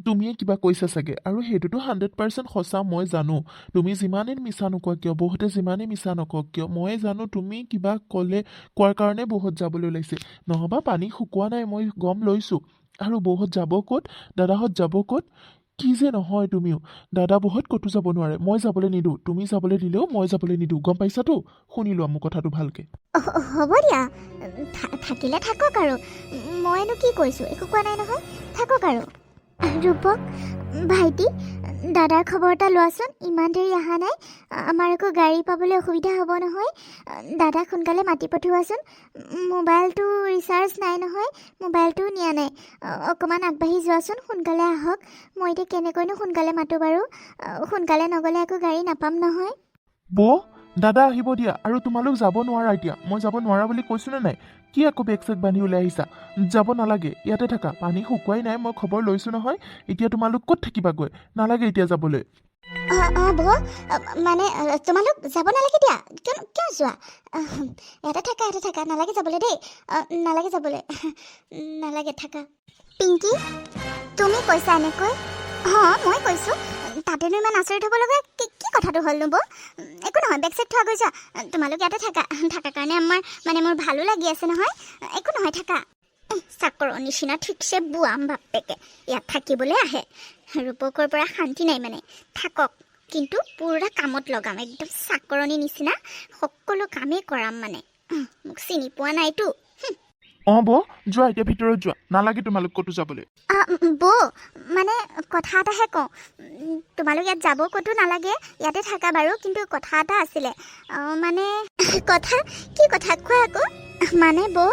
তুমিয়ে কিবা কৈছা চাগে আৰু সেইটোতো 100% সঁচা মই জানো তুমি যিমানেই মিছা নোকোৱা কিয় বৌহঁতে যিমানেই মিছা নকওক কিয় মই জানো তুমি কিবা কোৱাৰ কাৰণে বৌহঁত যাবলৈ ওলাইছে নহবা পানী শুকোৱা নাই মই গম লৈছোঁ আৰু বৌহঁত যাব ক'ত দাদাহঁত যাব ক'ত কি যে নহয় তুমিও দাদা বৌহঁত ক'তো যাব নোৱাৰে মই যাবলৈ নিদিওঁ তুমি যাবলৈ দিলেও মই যাবলৈ নিদিওঁ গম পাইছাতো শুনি লোৱা মোৰ কথাটো ভালকৈ হ'ব দিয়া থাকিলে থাকক আৰু মইনো কি কৈছোঁ একো কোৱা নাই নহয় থাকক আৰু ৰূপক ভাইটি দাদাৰ খবৰ এটা লোৱাচোন ইমান দেৰি অহা নাই আমাৰ আকৌ গাড়ী পাবলৈ অসুবিধা হ'ব নহয় দাদাক সোনকালে মাতি পঠিওৱাচোন মোবাইলটো ৰিচাৰ্জ নাই নহয় মোবাইলটোও নিয়া নাই অকণমান আগবাঢ়ি যোৱাচোন সোনকালে আহক মই এতিয়া কেনেকৈনো সোনকালে মাতোঁ বাৰু সোনকালে নগ'লে আকৌ গাড়ী নাপাম নহয় বৌ দাদা আহিব দিয়া আৰু তোমালোক যাব নোৱাৰা এতিয়া মই যাব নোৱাৰা বুলি কৈছোঁ নে নাই কি আকৌ বেগ চেগ বান্ধি ওলাই আহিছা যাব নালাগে ইয়াতে থাকা পানী শুকুৱাই নাই মই খবৰ লৈছোঁ নহয় এতিয়া তোমালোক ক'ত থাকিবাগৈ নালাগে এতিয়া যাবলৈ বৌ মানে তোমালোক যাব নালাগে দিয়া কিয় যোৱা ইয়াতে থাকা নালাগে যাবলৈ দেই নালাগে যাবলৈ নালাগে থাকা পিংকি তুমি কৈছা এনেকৈ মই কৈছোঁ তাতেনো ইমান আচৰিত হ'ব লগা কি কথাটো হ'ল নো বৌ একো নহয় বেগ চেগ থোৱা গৈ যোৱা তোমালোক ইয়াতে থাকাৰ কাৰণে মোৰ ভালো লাগি আছে নহয় একো নহয় থাকা চাকৰৰ নিচিনা ঠিকছে বুৱাম বাপেকে ইয়াত থাকিবলৈ আহে ৰূপকৰ পৰা শান্তি নাই মানে থাকক কিন্তু পুৰা কামত লগাম একদম চাকৰণী নিচিনা সকলো কামেই কৰাম মানে মোক চিনি পোৱা নাইতো বৌ যোৱা এতিয়া ভিতৰত যোৱা নালাগে তোমালোক ক'তো যাবলৈ বৌ মানে কথা এটাহে কওঁ তোমালোক ইয়াত যাব ক'তো নালাগে ইয়াতে থাকা বাৰু কিন্তু কথা এটা আছিলে মানে কি কথা কোৱা আকৌ মানে বৌ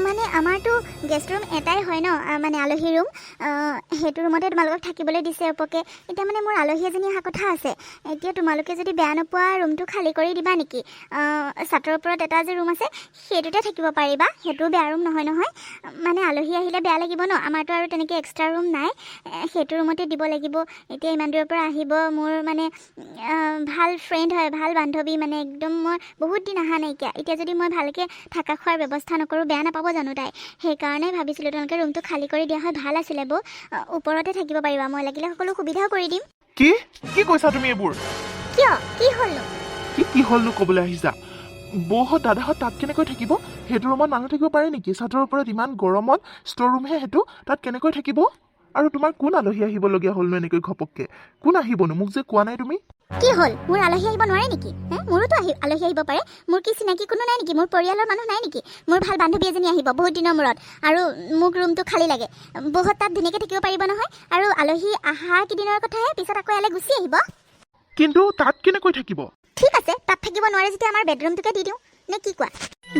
মানে আমাৰতো গেষ্ট ৰুম এটাই হয় ন, মানে আলহী ৰুম। সেইটো ৰুমতে তোমালোকক থাকিবলৈ দিছে উপকে। এতিয়া মানে মোৰ আলহী এজনী অহা কথা আছে। এতিয়া তোমালোকে যদি বেয়া নোপোৱা ৰুমটো খালী কৰি দিবা নেকি? ছাতৰ ওপৰত এটা যে ৰুম আছে সেইটোতে থাকিব পাৰিবা, সেইটোও বেয়া ৰুম নহয় নহয়। মানে আলহী আহিলে বেয়া লাগিব ন, আমাৰতো আৰু তেনেকৈ এক্সট্ৰা ৰুম নাই, সেইটো ৰুমতে দিব লাগিব। এতিয়া ইমান দূৰৰ পৰা আহিব মোৰ মানে ভাল ফ্ৰেণ্ড হয়, ভাল বান্ধৱী, মানে একদম মই বহুত দিন অহা নাইকিয়া। এতিয়া যদি মই ভালকৈ থকা খোৱাৰ ব্যৱস্থা নকৰোঁ বেয়া নাপাব জানো তাই? সেইকাৰণে ভাবিছিলোঁ তোমালোকে ৰুমটো খালী কৰি দিয়া হয় ভাল আছিলে বৌ। ওপৰতে থাকিব পাৰিবা, মই লাগিলে সকলো সুবিধাও কৰি দিম। কি কি কৈছা তুমি এইবোৰ? কিয়, কি হ'লনো? কি হ'লনো ক'বলৈ আহিছা? বৌহঁত দাদাহঁত তাত কেনেকৈ থাকিব? সেইটো ৰুমত মানুহ থাকিব পাৰে নেকি? ছাদৰ ওপৰত ইমান গৰমত, ষ্ট'ৰ ৰুমহে সেইটো, তাত কেনেকৈ থাকিব? আৰু তোমাৰ কোন আলহী আহিবলগীয়া হ'লনো এনেকৈ ঘপককৈ? কোন আহিবনো? মোক যে কোৱা নাই তুমি? কি হ'ল, মোৰ আলহী আহিব নোৱাৰে নেকি? মোৰোতো আলহী আহিব পাৰে। মোৰ কি চিনাকি কোনো নাই নেকি? মোৰ পৰিয়ালৰ মানুহ নাই নেকি? মোৰ ভাল বান্ধৱী এজনী আহিব বহুত দিনৰ মূৰত, আৰু মোক ৰুমটো খালী লাগে। বহুত তাত ধুনীয়াকৈ থাকিব পাৰিব নহয়। আৰু আলহী অহা কেইদিনৰ কথাহে, পিছত আকৌ ইয়ালৈ গুচি আহিব। কিন্তু তাত কেনেকৈ থাকিব? ঠিক আছে, তাত থাকিব নোৱাৰে যেতিয়া আমাৰ বেডৰুমটোকে দি দিওঁ, নে কি কোৱা?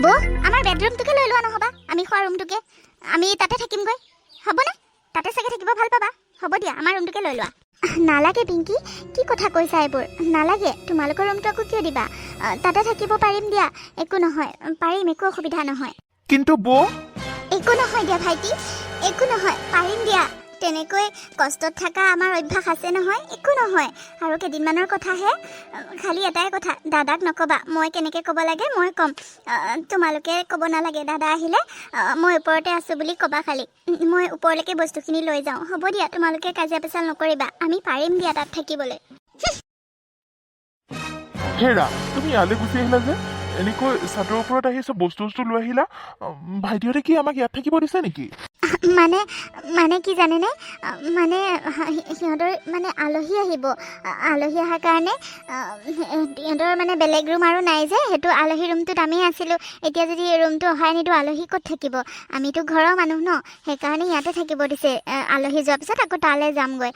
বৌ, আমাৰ বেডৰুমটোকে লৈ লোৱা নহ'বা, আমি খোৱা ৰুমটোকে। আমি তাতে থাকিমগৈ, হ'বনে? তাতে চাগে থাকিব ভাল পাবা। হ'ব দিয়া, আমাৰ ৰুমটোকে লৈ লোৱা। নালাগে পিংকি, কি কথা কৈছা এইবোৰ? নালাগে, তোমালোকৰ ৰুমটো আকৌ কিয় দিবা? তাতে থাকিব পাৰিম দিয়া, একো নহয়, পাৰিম, একো অসুবিধা নহয়। কিন্তু বৌ, একো নহয় দিয়া ভাইটি, একো নহয়, পাৰিম দিয়া। তেনেকৈ কষ্টত থকা আমাৰ অভ্যাস আছে নহয়, একো নহয়। আৰু কেইদিনমানৰ কথাহে, খালি এটাই কথা, দাদাক নক'বা। মই কেনেকৈ ক'ব লাগে মই ক'ম, তোমালোকে ক'ব নালাগে। দাদা আহিলে মই ওপৰতে আছোঁ বুলি ক'বা খালি। মই ওপৰলৈকে বস্তুখিনি লৈ যাওঁ। হ'ব দিয়া, তোমালোকে কাজিয়া পেচাল নকৰিবা, আমি পাৰিম দিয়া তাত থাকিবলৈ। হেৰা, তুমি ইয়ালৈ গুচি আহিলা যে? এনেকৈ ছাদৰ ওপৰত আহি চব বস্তু লৈ আহিলা? ভাইটিহঁতে কি আমাক ইয়াত থাকিব দিছে নেকি? মানে কি জানেনে, মানে সিহঁতৰ মানে আলহী আহিব। আলহী অহাৰ কাৰণে সিহঁতৰ মানে বেলেগ ৰুম আৰু নাই যে, সেইটো আলহী ৰুমটোত আমি আছিলোঁ। এতিয়া যদি ৰুমটো অহাই নিদিওঁ, আলহী ক'ত থাকিব? আমিতো ঘৰৰ মানুহ ন, সেইকাৰণে ইয়াতে থাকিব দিছে। আলহী যোৱাৰ পিছত আকৌ তালৈ যামগৈ।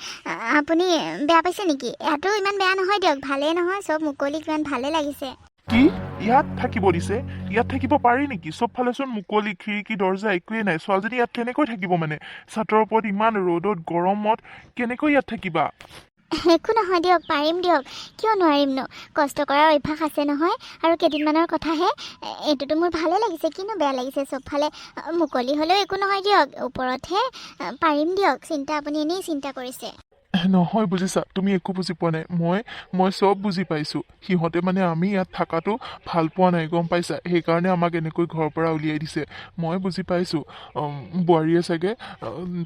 আপুনি বেয়া পাইছে নেকি? ইয়াতো ইমান বেয়া নহয় দিয়ক, ভালেই নহয়, চব মুকলি, কিমান ভালে লাগিছে। কি ইয়াত থাকিব দিছে? ইয়াত থাকিব পাৰি নেকি? চব ফালেচোন মুকলি, খিৰিকী দৰ্জা একোৱেই নাই। ছোৱালীজনী ইয়াত কেনেকৈ থাকিব? মানে ছাদৰ ওপৰত ইমান ৰ'দত গৰমত কেনেকৈ ইয়াত থাকিবা? একো নহয় দিয়ক, পাৰিম দিয়ক, কিয় নোৱাৰিমনো? কষ্ট কৰাৰ অভ্যাস আছে নহয়, আৰু কেইদিনমানৰ কথাহে। এইটোতো মোৰ ভালে লাগিছে, কিনো বেয়া লাগিছে? চবফালে মুকলি হ'লেও একো নহয় দিয়ক, ওপৰতহে পাৰিম দিয়ক। আপুনি এনেই চিন্তা কৰিছে। নহয় বুজিছা, তুমি একো বুজি পোৱা নাই। মই চব বুজি পাইছোঁ। সিহঁতে মানে আমি ইয়াত থকাটো ভাল পোৱা নাই, গম পাইছা? সেইকাৰণে আমাক এনেকৈ ঘৰৰ পৰা উলিয়াই দিছে। মই বুজি পাইছোঁ। বোৱাৰীয়ে চাগে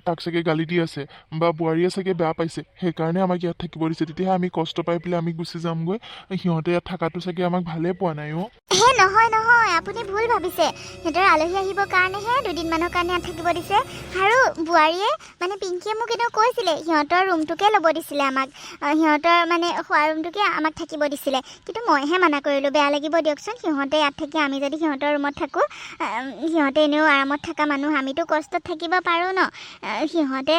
তাক চাগে গালি দি আছে, বা বোৱাৰীয়ে চাগে বেয়া পাইছে, সেইকাৰণে আমাক ইয়াত থাকিব দিছে। তেতিয়াহে আমি কষ্ট পাই পেলাই আমি গুচি যামগৈ। সিহঁতে ইয়াত থকাটো চাগে আমাক ভালেই পোৱা নাই। নহয় নহয়, আপুনি ভুল ভাবিছে। সিহঁতৰ আলহী আহিবৰ কাৰণেহে দুদিনমানৰ কাৰণে ইয়াত থাকিব দিছে। আৰু বোৱাৰীয়ে মানে পিংকিয়ে মোক এনেও কৈছিলে, সিহঁতৰ ৰুমটোকে ল'ব দিছিলে আমাক, সিহঁতৰ মানে খোৱা ৰুমটোকে আমাক থাকিব দিছিলে। কিন্তু মইহে মানা কৰিলোঁ, বেয়া লাগিব দিয়কচোন। সিহঁতে ইয়াত থাকি আমি যদি সিহঁতৰ ৰুমত থাকোঁ, সিহঁতে এনেও আৰামত থকা মানুহ, আমিতো কষ্টত থাকিব পাৰোঁ ন। সিহঁতে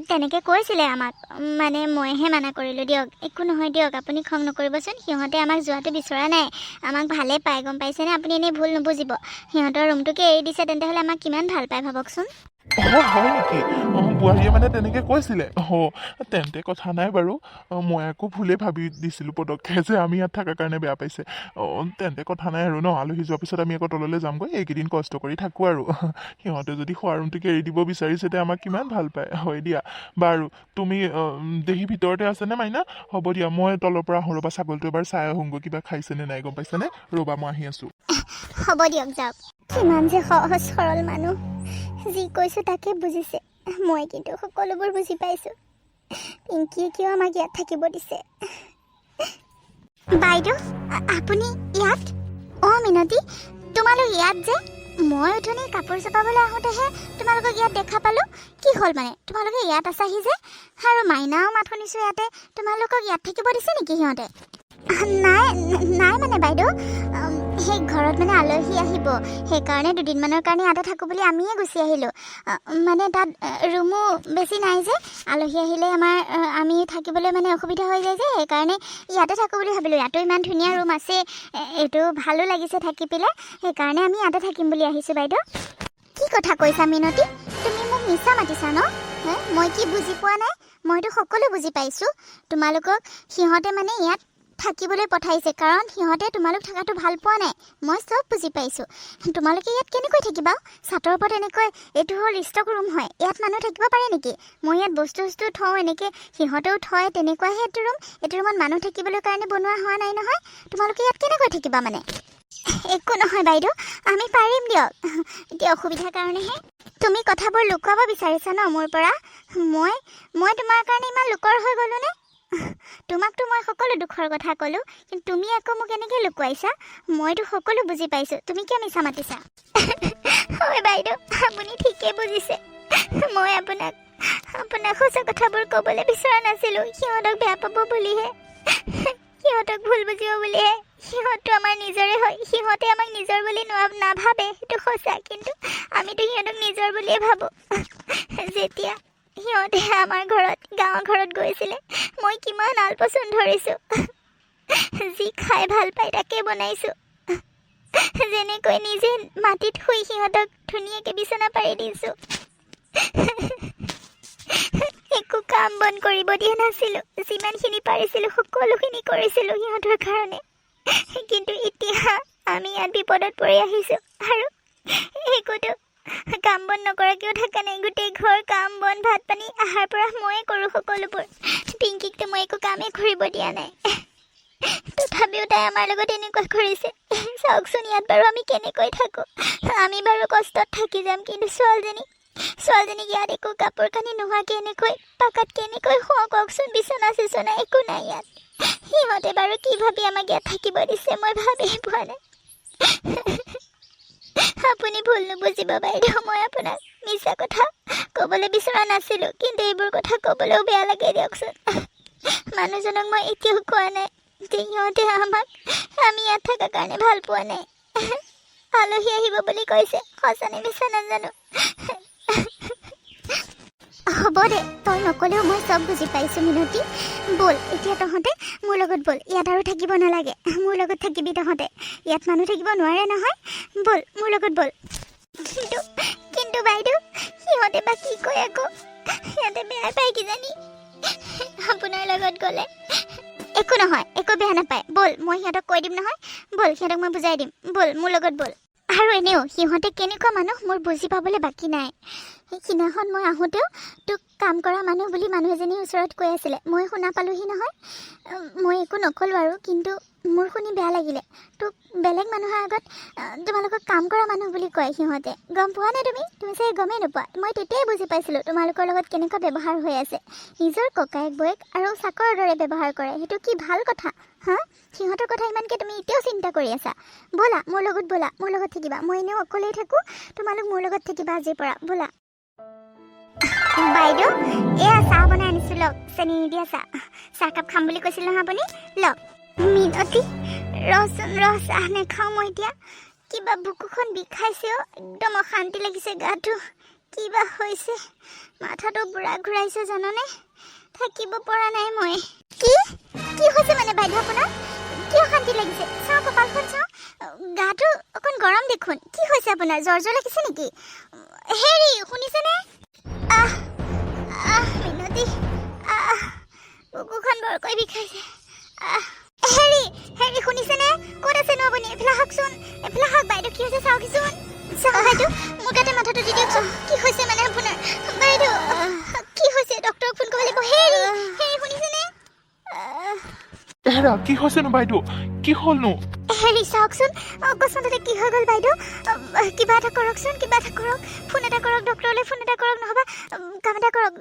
তেনেকৈ কৈছিলে আমাক, মানে মইহে মানা কৰিলোঁ দিয়ক। একো নহয় দিয়ক, আপুনি খং নকৰিবচোন। সিহঁতে আমাক যোৱাটো বিচৰা নাই, আমাক ভালে পায়, গম পাইছেনে? আপুনি এনেই ভুল নুবুজিব। সিহঁতৰ ৰুমটোকে এৰি দিছে, তেন্তে হ'লে আমাক কিমান ভাল পায় ভাবকচোন। হয় নেকি? বোৱাৰীয়ে মানে তেনেকৈ কৈছিলে? তেন্তে কথা নাই বাৰু। মই আকৌ ভুলেই ভাবি দিছিলোঁ পটককৈ যে আমি ইয়াত থকাৰ কাৰণে বেয়া পাইছে। তেন্তে কথা নাই আৰু ন। আলহী যোৱাৰ পিছত আমি আকৌ তললৈ যামগৈ, এইকেইদিন কষ্ট কৰি থাকোঁ আৰু। সিহঁতে যদি খোৱা ৰুমটোকে এৰি দিব বিচাৰিছে, তেতিয়া আমাক কিমান ভাল পায়। হয় দিয়া। বাৰু তুমি দেহী ভিতৰতে আছেনে মাইনা? হ'ব দিয়া, মই তলৰ পৰা আহোঁ ৰ'বা, ছাগলটো এবাৰ চাই আহোঁগৈ, কিবা খাইছেনে নাই, গম পাইছানে? ৰ'বা, মই আহি আছোঁ। হ'ব দিয়ক, যাওক। কিমান যে সহজ সৰল মানুহ, যি কৈছোঁ তাকে বুজিছে। মই কিন্তু সকলোবোৰ বুজি পাইছোঁ। পিংকিয়ে কিয় আমাক ইয়াত থাকিব দিছে? বাইদেউ, আপুনি ইয়াত? মিনতি, তোমালোক ইয়াত যে? মই অথনি কাপোৰ চপাবলৈ আহোঁতেহে তোমালোকক ইয়াত দেখা পালোঁ। কি হ'ল মানে, তোমালোকে ইয়াত আছাহি যে? আৰু মাইনাও মাত শুনিছোঁ ইয়াতে। তোমালোকক ইয়াত থাকিব দিছে নেকি সিহঁতে? নাই মানে বাইদেউ, সেই ঘৰত মানে আলহী আহিব, সেইকাৰণে দুদিনমানৰ কাৰণে ইয়াতে থাকোঁ বুলি আমিয়ে গুচি আহিলোঁ। মানে তাত ৰুমো বেছি নাই যে, আলহী আহিলে আমাৰ আমি থাকিবলৈ মানে অসুবিধা হৈ যায় যে, সেইকাৰণে ইয়াতে থাকোঁ বুলি ভাবিলোঁ। ইয়াতো ইমান ধুনীয়া ৰুম আছে, এইটো ভালো লাগিছে থাকি পেলাই, সেইকাৰণে আমি ইয়াতে থাকিম বুলি আহিছোঁ। বাইদেউ কি কথা কৈছা মিনতি? তুমি মোক মিছা মাতিছা ন? মই কি বুজি পোৱা নাই? মইতো সকলো বুজি পাইছোঁ। তোমালোকক সিহঁতে মানে ইয়াত থাকিবলৈ পঠাইছে, কাৰণ সিহঁতে তোমালোক থকাটো ভাল পোৱা নাই। মই চব বুজি পাইছোঁ। তোমালোকে ইয়াত কেনেকৈ থাকিবা? ছাতৰ ওপৰত এনেকৈ, এইটো হ'ল ষ্টক ৰুম হয়, ইয়াত মানুহ থাকিব পাৰে নেকি? মই ইয়াত বস্তু থওঁ, এনেকৈ সিহঁতেও থয়, তেনেকুৱাহে এইটো ৰুম। এইটো ৰুমত মানুহ থাকিবলৈ কাৰণে বনোৱা হোৱা নাই নহয়। তোমালোকে ইয়াত কেনেকৈ থাকিবা মানে? একো নহয় বাইদেউ, আমি পাৰিম দিয়ক, এতিয়া অসুবিধাৰ কাৰণেহে। তুমি কথাবোৰ লুকুৱাব বিচাৰিছা ন মোৰ পৰা? মই তোমাৰ কাৰণে ইমান লোকৰ হৈ গ'লো নে? তোমাকতো মই সকলো দুখৰ কথা ক'লোঁ, কিন্তু তুমি আকৌ মোক এনেকৈ লুকুৱাইছা। মইতো সকলো বুজি পাইছোঁ, তুমি কিয় মিছা মাতিছা? হয় বাইদেউ, আপুনি ঠিকেই বুজিছে। মই আপোনাক সঁচা কথাবোৰ ক'বলৈ বিচৰা নাছিলোঁ। সিহঁতক বেয়া পাব বুলিহে, সিহঁতক ভুল বুজিব বুলিহে। সিহঁতটো আমাৰ নিজৰে হয়, সিহঁতে আমাক নিজৰ বুলি নাভাবে, সেইটো সঁচা, কিন্তু আমিতো সিহঁতক নিজৰ বুলিয়ে ভাবোঁ। যেতিয়া সিহঁতে আমাৰ ঘৰত, গাঁৱৰ ঘৰত গৈছিলে, মই কিমান আলপৈচান ধৰিছোঁ। যি খাই ভাল পাই তাকে বনাইছোঁ। যেনেকৈ নিজে মাটিত শুই সিহঁতক ধুনীয়াকৈ বিচনা পাৰি দিছোঁ। একো কাম বন কৰিব দিয়া নাছিলোঁ। যিমানখিনি পাৰিছিলোঁ সকলোখিনি কৰিছিলোঁ সিহঁতৰ কাৰণে। কিন্তু এতিয়া আমি ইয়াত বিপদত পৰি আহিছোঁ, আৰু একোতো কাম বন নকৰাকৈও থকা নাই। গোটেই ঘৰ কাম বন, ভাত পানী, আহাৰ পৰা ময়ে কৰোঁ সকলোবোৰ। পিংকিকতো মই একো কামেই কৰিব দিয়া নাই, তথাপিও তাই আমাৰ লগত এনেকুৱা কৰিছে। চাওকচোন ইয়াত বাৰু আমি কেনেকৈ থাকোঁ। আমি বাৰু কষ্টত থাকি যাম, কিন্তু ছোৱালীজনীক ইয়াত একো কাপোৰ কানি নোহোৱাকৈ এনেকৈ পাকাত কেনেকৈ শুৱাওঁ কওকচোন? বিচনা চিচনা একো নাই ইয়াত। সিহঁতে বাৰু কি ভাবি আমাক ইয়াত থাকিব দিছে, মই ভাবিয়ে পোৱা নাই। আপুনি ভুল নুবুজিব বাইদেউ, মই আপোনাক মিছা কথা ক'বলৈ বিচৰা নাছিলোঁ, কিন্তু এইবোৰ কথা ক'বলৈও বেয়া লাগে দিয়কচোন। মানুহজনক মই এতিয়াও কোৱা নাই যে সিহঁতে আমি ইয়াত থকাৰ কাৰণে ভাল পোৱা নাই। আলহী আহিব বুলি কৈছে, সঁচা নে মিছা নাজানো। হ'ব দে, তই নক'লেও মই চব বুজি পাইছোঁ মিনতি। ব'ল এতিয়া তহঁতে মোৰ লগত ব'ল, ইয়াত আৰু থাকিব নালাগে। মোৰ লগত থাকিবি তহঁতে, ইয়াত মানুহ থাকিব নোৱাৰে নহয়। ব'ল মোৰ লগত ব'ল। কিন্তু বাইদেউ, সিহঁতে বা কি কয় আকৌ? সিহঁতে বেয়া পায় কিজানি আপোনাৰ লগত গ'লে। একো নহয়, একো বেয়া নাপায়। ব'ল, মই সিহঁতক কৈ দিম নহয়। ব'ল, সিহঁতক মই বুজাই দিম। ব'ল মোৰ লগত ব'ল। আৰু এনেও সিহঁতে কেনেকুৱা মানুহ মোৰ বুজি পাবলৈ বাকী নাই। সেইদিনাখন মই আহোঁতেও তোক কাম কৰা মানুহ বুলি মানুহ এজনীৰ ওচৰত কৈ আছিলে, মই শুনা পালোহি নহয়। মই একো নক'লোঁ আৰু, কিন্তু মোৰ শুনি বেয়া লাগিলে। তোক বেলেগ মানুহৰ আগত তোমালোকক কাম কৰা মানুহ বুলি কয় সিহঁতে। গম পোৱা নাই তুমি চাগে গমেই নোপোৱা। মই তেতিয়াই বুজি পাইছিলোঁ তোমালোকৰ লগত কেনেকুৱা ব্যৱহাৰ হৈ আছে। নিজৰ ককায়েক বৌয়েক আৰু চাকৰৰ দৰে ব্যৱহাৰ কৰে, সেইটো কি ভাল কথা? সিহঁতৰ কথা ইমানকৈ তুমি এতিয়াও চিন্তা কৰি আছা? ব'লা মোৰ লগত, ব'লা মোৰ লগত থাকিবা। মই এনেও অকলেই থাকোঁ, তোমালোক মোৰ লগত থাকিবা আজিৰ পৰা, ব'লা। বাইদেউ, এয়া চাহ বনাই আনিছোঁ, লওক। চেনি নিদিয়া চাহকাপ খাম বুলি কৈছিল নহয় আপুনি, লওক। মিনতি, ৰহ চাহ নাখাওঁ মই এতিয়া। কিবা বুকুখন বিষাইছে, একদম অশান্তি লাগিছে গাটো। কিবা হৈছে, মাথাটো বুঢ়া ঘূৰাইছে জাননে? থাকিব পৰা নাই মই। কি হৈছে মানে বাইদেউ আপোনাৰ? কি অশান্তি লাগিছে? চাওঁ কপালখন চাওঁ, গাটো অকণ গৰম দেখোন। কি হৈছে আপোনাৰ? জ্বৰ লাগিছে নেকি? হেৰি শুনিছেনে? মিনতি, বুকুখন বৰকৈ বিষাইছে। হেৰি শুনিছেনে? ক'ত আছেনো আপুনি? এইফালে আহকচোন, এইফালে আহক বাইদেউ। কি হৈছে চাওকচোন। বাইদেউ, মোৰ গাতে মাথাটো দি দিয়কচোন। কি হৈছে মানে আপোনাৰ? বাইদেউ কি হৈছে? ডক্টৰক ফোন কৰিব লাগিব। হেৰি শুনিছেনে? এৰা, কি হৈছেনো বাইদেউ? কি হ'লনো? হেৰি চাওকচোন, অকস্মাততে কি হৈ গ'ল বাইদেউ? কিবা এটা কৰকচোন, কিবা এটা কৰক। ফোন এটা কৰক, ডক্টৰলৈ ফোন এটা কৰক, নহ'বা কাম এটা কৰক।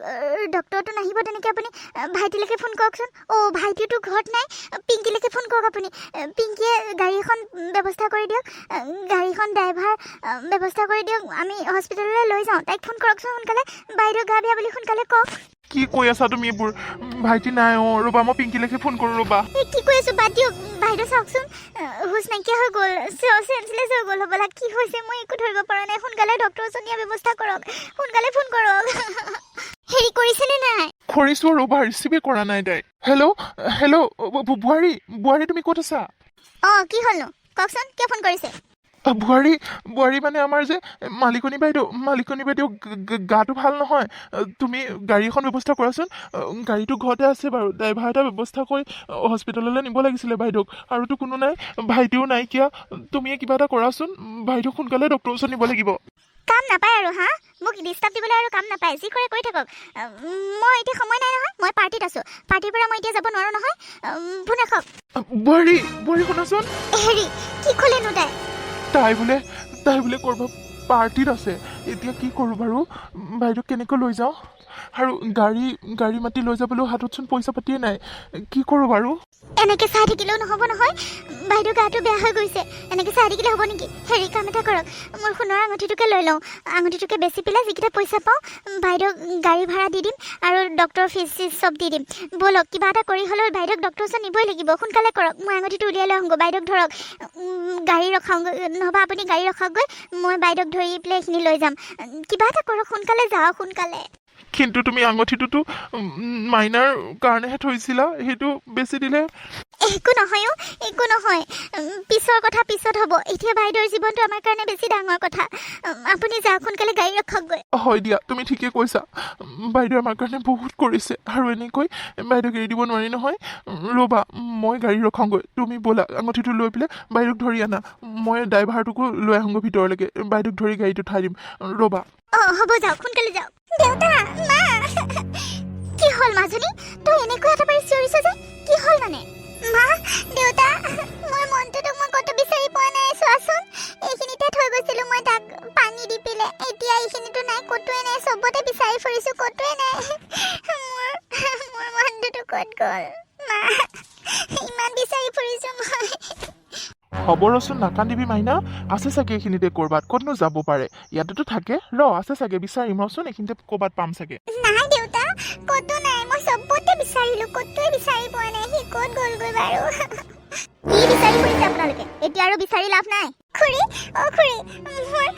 ডক্টৰটো নাহিব তেনেকৈ আপুনি ভাইটিলৈকে ফোন কৰকচোন। ভাইটিটো ঘৰত নাই, পিংকিলৈকে ফোন কৰক আপুনি। পিংকিয়ে গাড়ী এখন ব্যৱস্থা কৰি দিয়ক, গাড়ীখন ড্ৰাইভাৰ ব্যৱস্থা কৰি দিয়ক। আমি হস্পিটেললৈ লৈ যাওঁ। তাইক ফোন কৰকচোন সোনকালে। বাইদেউ গা বেয়া বুলি সোনকালে কওক। কি কৈ আছা তুমি এইবোৰ? ভাইটি নাই, ৰ'বা মই পিংকিলৈকে ফোন কৰোঁ, ৰ'বা। কি কৈ আছোঁ বাদ দিয়ক। বাইদেউ চাওকচোন হুচ নাইকিয়া হৈ গ'ল চেঞ্চলেছ হৈ গ'ল হ'বলা কি হৈছে মই একো ধৰিব পৰা নাই সোনকালে ডক্টৰ ওচৰত নিয়াৰ ব্যৱস্থা কৰক সোনকালে ফোন কৰক হেৰি কৰিছেনে নাই কৰিছোঁ ৰ'বা ৰিচিভে কৰা নাই তাই হেল্ল' হেল্ল' বোৱাৰী বোৱাৰী তুমি ক'ত আছা অঁ কি হ'লনো কওকচোন কিয় ফোন কৰিছে বোৱাৰী মানে আমাৰ যে মালিকনী বাইদেউ গাটো ভাল নহয় তুমি গাড়ী এখন ব্যৱস্থা কৰাচোন গাড়ীটো ঘৰতে আছে বাৰু ড্ৰাইভাৰ এটা ব্যৱস্থা কৰি হস্পিটেললৈ নিব লাগিছিলে বাইদেউক আৰুতো কোনো নাই ভাইটিও নাইকিয়া তুমিয়ে কিবা এটা কৰাচোন বাইদেউক সোনকালে ডক্টৰৰ ওচৰত নিব লাগিব কাম নাপায় আৰু হা মোক ডিষ্টাৰ্ব দিবলৈ আৰু কাম নাপায় যি কৰে কৰি থাকক মই এতিয়া সময় নাই নহয় মই পাৰ্টিত আছোঁ পাৰ্টিৰ পৰা মই এতিয়া যাব নোৱাৰোঁ নহয় ফোন ৰাখক বোৱাৰী শুনাচোন হেৰি কি ক'লেনো তাই বোলে ক'ৰবাত পাৰ্টিত আছে এতিয়া কি কৰোঁ বাৰু বাইদেউক কেনেকৈ লৈ যাওঁ আৰু গাড়ী মাতি লৈ যাবলৈও হাততচোন পইচা পাতিয়ে নাই কি কৰোঁ বাৰু এনেকৈ চাই থাকিলেও নহ'ব নহয় বাইদেউ গাটো বেয়া হৈ গৈছে এনেকৈ চাই থাকিলে হ'ব নেকি হেৰি কাম এটা কৰক মোৰ সোণৰ আঙুঠিটোকে লৈ লওঁ আঙুঠিটোকে বেচি পেলাই যিকেইটা পইচা পাওঁ বাইদেউক গাড়ী ভাড়া দি দিম আৰু ডক্টৰৰ ফিজ চব দি দিম ব'লক কিবা এটা কৰি হ'লেও বাইদেউক ডক্টৰৰ ওচৰত নিবই লাগিব সোনকালে কৰক মই আঙুঠিটো উলিয়াই লৈ আহোঁগৈ বাইদেউক ধৰক গাড়ী ৰখাওঁগৈ নহ'বা আপুনি গাড়ী ৰখাওঁগৈ মই বাইদেউক ধৰি পেলাই এইখিনি লৈ যাম কিবা এটা কৰক সোনকালে যাওক সোনকালে কিন্তু তুমি আঙুঠিটোতো মাইনাৰ কাৰণেহে থৈছিলা সেইটো বেছি দিলে একো নহয় পিছৰ কথা পিছত হ'ব এতিয়া বাইদেউৰ জীৱনটো আমাৰ কাৰণে বেছি ডাঙৰ কথা আপুনি যাওক সোনকালে গাড়ী ৰখাওঁগৈ হয় দিয়া তুমি ঠিকে কৈছা বাইদেউ আমাৰ কাৰণে বহুত কৰিছে আৰু এনেকৈ বাইদেউক এৰি দিব নোৱাৰি নহয় ৰ'বা মই গাড়ী ৰখাওঁগৈ তুমি ব'লা আঙুঠিটো লৈ পেলাই বাইদেউক ধৰি আনা মই ড্ৰাইভাৰটোকো লৈ আহোঁগৈ ভিতৰলৈকে বাইদেউক ধৰি গাড়ীত উঠাই দিম ৰ'বা হ'ব যাওক সোনকালে যাওক দেউতা মা কি হ'ল মাজনী তই এনেকৈ এটা পাৰি চিঞৰিছ যে কি হ'ল মানে মা দেউতা মোৰ মনটোতো মই ক'তো বিচাৰি পোৱা নাই চোৱাচোন এইখিনিতে থৈ গৈছিলোঁ মই তাক পানী দি পেলাই এতিয়া এইখিনিতো নাই ক'তোৱে নাই চবতে বিচাৰি ফুৰিছোঁ ক'তোৱে নাই মোৰ মনটোতো ক'ত গ'ল মা ইমান বিচাৰি ফুৰিছোঁ মই হ'ব ৰচোন নাকান্দিবি মাইনা আছে চাগে এইখিনিতে ক'ৰবাত ক'তনো যাব পাৰে ইয়াতেতো থাকে আছে চাগে বিচাৰিম ৰচোন এইখিনিতে ক'ৰবাত পাম চাগে নাই দেউতা ক'তো নাই মই চবতে বিচাৰিলোঁ ক'তোৱে বিচাৰি পোৱা নাই সি ক'ত গ'লগৈ বাৰু কি বিচাৰি ফুৰিছে আপোনালোকে এতিয়া আৰু বিচাৰি লাভ নাই খুৰী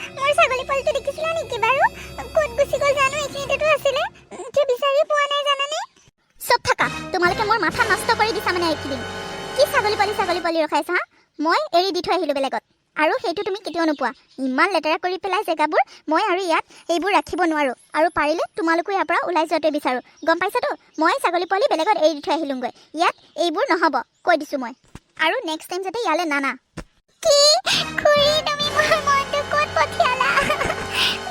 মোৰ ছাগলী পোৱালিটো দেখিছিলা নেকি বাৰু ক'ত গুচি গ'ল জানো এইখিনিতেতো আছিলে এতিয়া বিচাৰি পোৱা নাই জানানে চব থাকা তোমালোকে মোৰ মাথা নষ্ট কৰি দিছা মানে এইকেইদিন কি ছাগলী পোৱালি ৰখাইছা হা মই এৰি দি থৈ আহিলোঁ বেলেগত আৰু সেইটো তুমি কেতিয়াও নোপোৱা ইমান লেতেৰা কৰি পেলাই জেগাবোৰ মই আৰু ইয়াত এইবোৰ ৰাখিব নোৱাৰোঁ আৰু পাৰিলে তোমালোকো ইয়াৰ পৰা ওলাই যোৱাটোৱে বিচাৰোঁ গম পাইছাতো মই ছাগলী পোৱালি বেলেগত এৰি দি থৈ আহিলোঁগৈ ইয়াত এইবোৰ নহ'ব কৈ দিছোঁ মই আৰু নেক্সট টাইম যাতে ইয়ালৈ নানা কি খুৰী তুমি মোৰ মনটো ক'ত পঠিয়ালা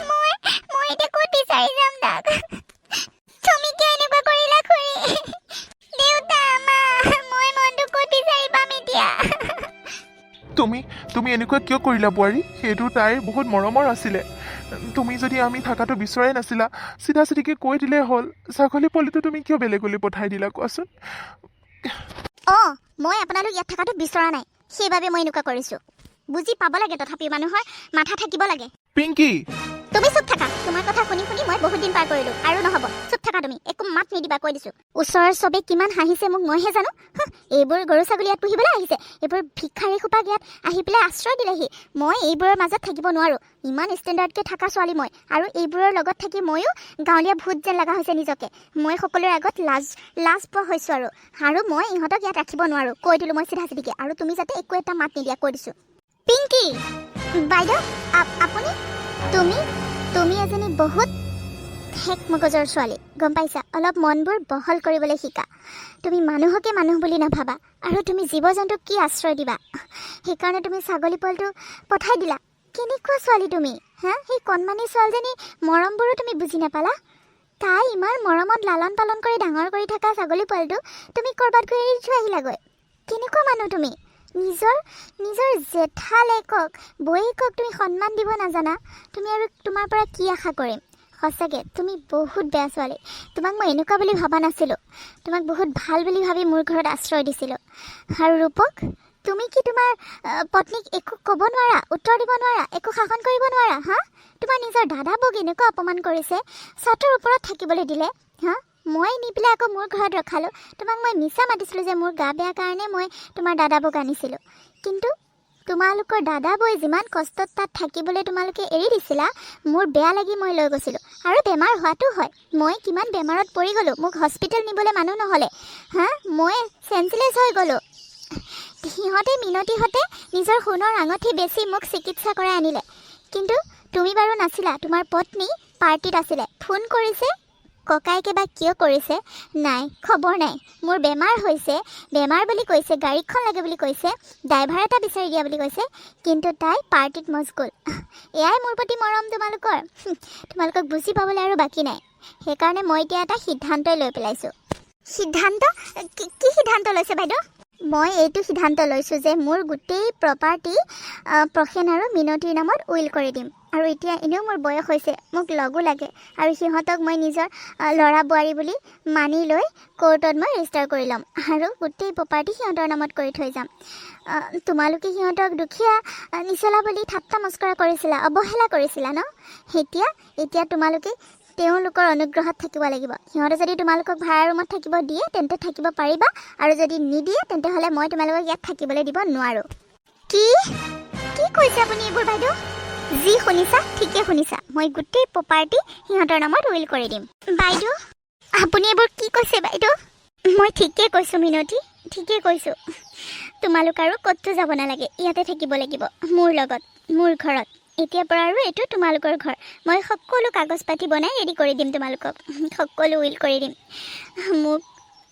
মই এতিয়া ক'ত বিচাৰি যাম তাক তুমি কিয় এনেকুৱা কৰিলা খুৰী দেউতা মা মই মনটো ক'ত বিচাৰি পাম এতিয়া তুমি এনেকুৱা কিয় কৰিলা বোৱাৰী সেইটো তাইৰ বহুত মৰমৰ আছিলে তুমি যদি আমি থকাটো বিচৰাই নাছিলা চিধাকে কৈ দিলে হ'ল ছাগলী পোৱালিটো তুমি কিয় বেলেগলৈ পঠাই দিলা কোৱাচোন মই আপোনালোক ইয়াত থকাটো বিচৰা নাই সেইবাবে মই এনেকুৱা কৰিছোঁ বুজি পাব লাগে তথাপি মানুহৰ মাথা থাকিব লাগে পিংকি তুমি চুপ থাকা তোমাৰ কথা শুনি মই বহুত দিন পাৰ কৰিলোঁ আৰু নহ'ব চুপ থাকা তুমি একো মাত নিদিবা কৈ দিছোঁ ওচৰৰ চবে কিমান হাঁহিছে মোক মইহে জানো এইবোৰ গৰু ছাগলী ইয়াত পুহিবলৈ আহিছে এইবোৰ ভিক্ষাৰী সোপাক ইয়াত আহি পেলাই আশ্ৰয় দিলেহি মই এইবোৰৰ মাজত থাকিব নোৱাৰোঁ ইমান ষ্টেণ্ডাৰ্ডকৈ থকা ছোৱালী মই আৰু এইবোৰৰ লগত থাকি ময়ো গাঁৱলীয়া ভূত যেন লগা হৈছে নিজকে মই সকলোৰে আগত লাজ পোৱা হৈছোঁ আৰু মই ইহঁতক ইয়াত ৰাখিব নোৱাৰোঁ কৈ দিলোঁ মই চিধাকে আৰু তুমি যাতে একো এটা মাত নিদিয়া কৈ দিছোঁ পিংকি বাইদেউ আপুনি তুমি এজনী বহুত ঠেক মগজৰ ছোৱালী গম পাইছা অলপ মনবোৰ বহল কৰিবলৈ শিকা তুমি মানুহকে মানুহ বুলি নাভাবা আৰু তুমি জীৱ জন্তুক কি আশ্ৰয় দিবা সেইকাৰণে তুমি ছাগলী পোৱালিটো পঠাই দিলা কেনেকুৱা ছোৱালী তুমি সেই কণমানি ছোৱালীজনী মৰমবোৰো তুমি বুজি নাপালা তাই ইমান মৰমত লালন পালন কৰি ডাঙৰ কৰি থকা ছাগলী পোৱালিটো তুমি ক'ৰবাত গৈ এৰি থৈ আহিলাগৈ কেনেকুৱা মানুহ তুমি নিজৰ জেঠালেকক বৌয়েকক তুমি সন্মান দিব নাজানা তুমি আৰু তোমাৰ পৰা কি আশা কৰিম সঁচাকৈ তুমি বহুত বেয়া ছোৱালী তোমাক মই এনেকুৱা বুলি ভবা নাছিলোঁ তোমাক বহুত ভাল বুলি ভাবি মোৰ ঘৰত আশ্ৰয় দিছিলোঁ আৰু ৰূপক তুমি কি তোমাৰ পত্নীক একো ক'ব নোৱাৰা উত্তৰ দিব নোৱাৰা একো শাসন কৰিব নোৱাৰা তোমাৰ নিজৰ দাদা বৌক এনেকুৱা অপমান কৰিছে ছাতৰ ওপৰত থাকিবলৈ দিলে মই নি পেলাই আকৌ মোৰ ঘৰত ৰখালোঁ। তোমাক মই মিছা মাতিছিলোঁ যে মোৰ গা বেয়া কাৰণে মই তোমাৰ দাদাবক আনিছিলোঁ। কিন্তু তোমালোকৰ দাদাবই যিমান কষ্টত তাত থাকিবলৈ তোমালোকে এৰি দিছিলা, মোৰ বেয়া লাগি মই লৈ গৈছিলোঁ। আৰু বেমাৰ হোৱাটো হয়, মই কিমান বেমাৰত পৰি গ'লোঁ, মোক হস্পিটেল নিবলৈ মানুহ নহ'লে, মই চেঞ্চলেছ হৈ গ'লোঁ। সিহঁতে মিনতিহঁতে নিজৰ সোণৰ আঙঠি বেছি মোক চিকিৎসা কৰাই আনিলে। কিন্তু তুমি বাৰু নাছিলা, তোমাৰ পত্নী পাৰ্টিত আছিলে। ফোন কৰিছে, ককাইকে বা কিয় কৰিছে নাই, খবৰ নাই। মোৰ বেমাৰ হৈছে, বেমাৰ বুলি কৈছে, গাড়ীখন লাগে বুলি কৈছে, ড্ৰাইভাৰ এটা বিচাৰি দিয়া বুলি কৈছে, কিন্তু তাই পাৰ্টিত মজগুল। এয়াই মোৰ প্ৰতি মৰম তোমালোকৰ। তোমালোকক বুজি পাবলৈ আৰু বাকী নাই। সেইকাৰণে মই এতিয়া এটা সিদ্ধান্তই লৈ পেলাইছোঁ। সিদ্ধান্ত? কি সিদ্ধান্ত লৈছে বাইদেউ? মই এইটো সিদ্ধান্ত লৈছোঁ যে মোৰ গোটেই প্ৰপাৰ্টি প্ৰসেন আৰু মিনতিৰ নামত উইল কৰি দিম। আৰু এতিয়া এনেও মোৰ বয়স হৈছে, মোক লগো লাগে। আৰু সিহঁতক মই নিজৰ ল'ৰা বোৱাৰী বুলি মানি লৈ কোৰ্টত মই ৰেজিষ্টাৰ কৰি ল'ম আৰু গোটেই প্ৰপাৰ্টি সিহঁতৰ নামত কৰি থৈ যাম। তোমালোকে সিহঁতক দুখীয়া নিচলা বুলি ঠাট্টা মস্কৰা কৰিছিলা, অৱহেলা কৰিছিলা ন? এতিয়া তোমালোকে তেওঁলোকৰ অনুগ্ৰহত থাকিব লাগিব। সিহঁতে যদি তোমালোকক ভাড়া ৰুমত থাকিব দিয়ে তেন্তে থাকিব পাৰিবা, আৰু যদি নিদিয়ে তেন্তে হ'লে মই তোমালোকক ইয়াত থাকিবলৈ দিব নোৱাৰোঁ। কি কৈছে আপুনি এইবোৰ বাইদেউ? যি শুনিছা ঠিকে শুনিছা, মই গোটেই প্ৰপাৰ্টি সিহঁতৰ নামত উইল কৰি দিম। বাইদেউ আপুনি এইবোৰ কি কৈছে বাইদেউ? মই ঠিকে কৈছোঁ মিনতি, ঠিকে কৈছোঁ। তোমালোক আৰু ক'তো যাব নালাগে, ইয়াতে থাকিব লাগিব মোৰ লগত, মোৰ ঘৰত। এতিয়াৰ পৰা আৰু এইটো তোমালোকৰ ঘৰ। মই সকলো কাগজ পাতি বনাই ৰেডি কৰি দিম তোমালোকক, সকলো উইল কৰি দিম। মোক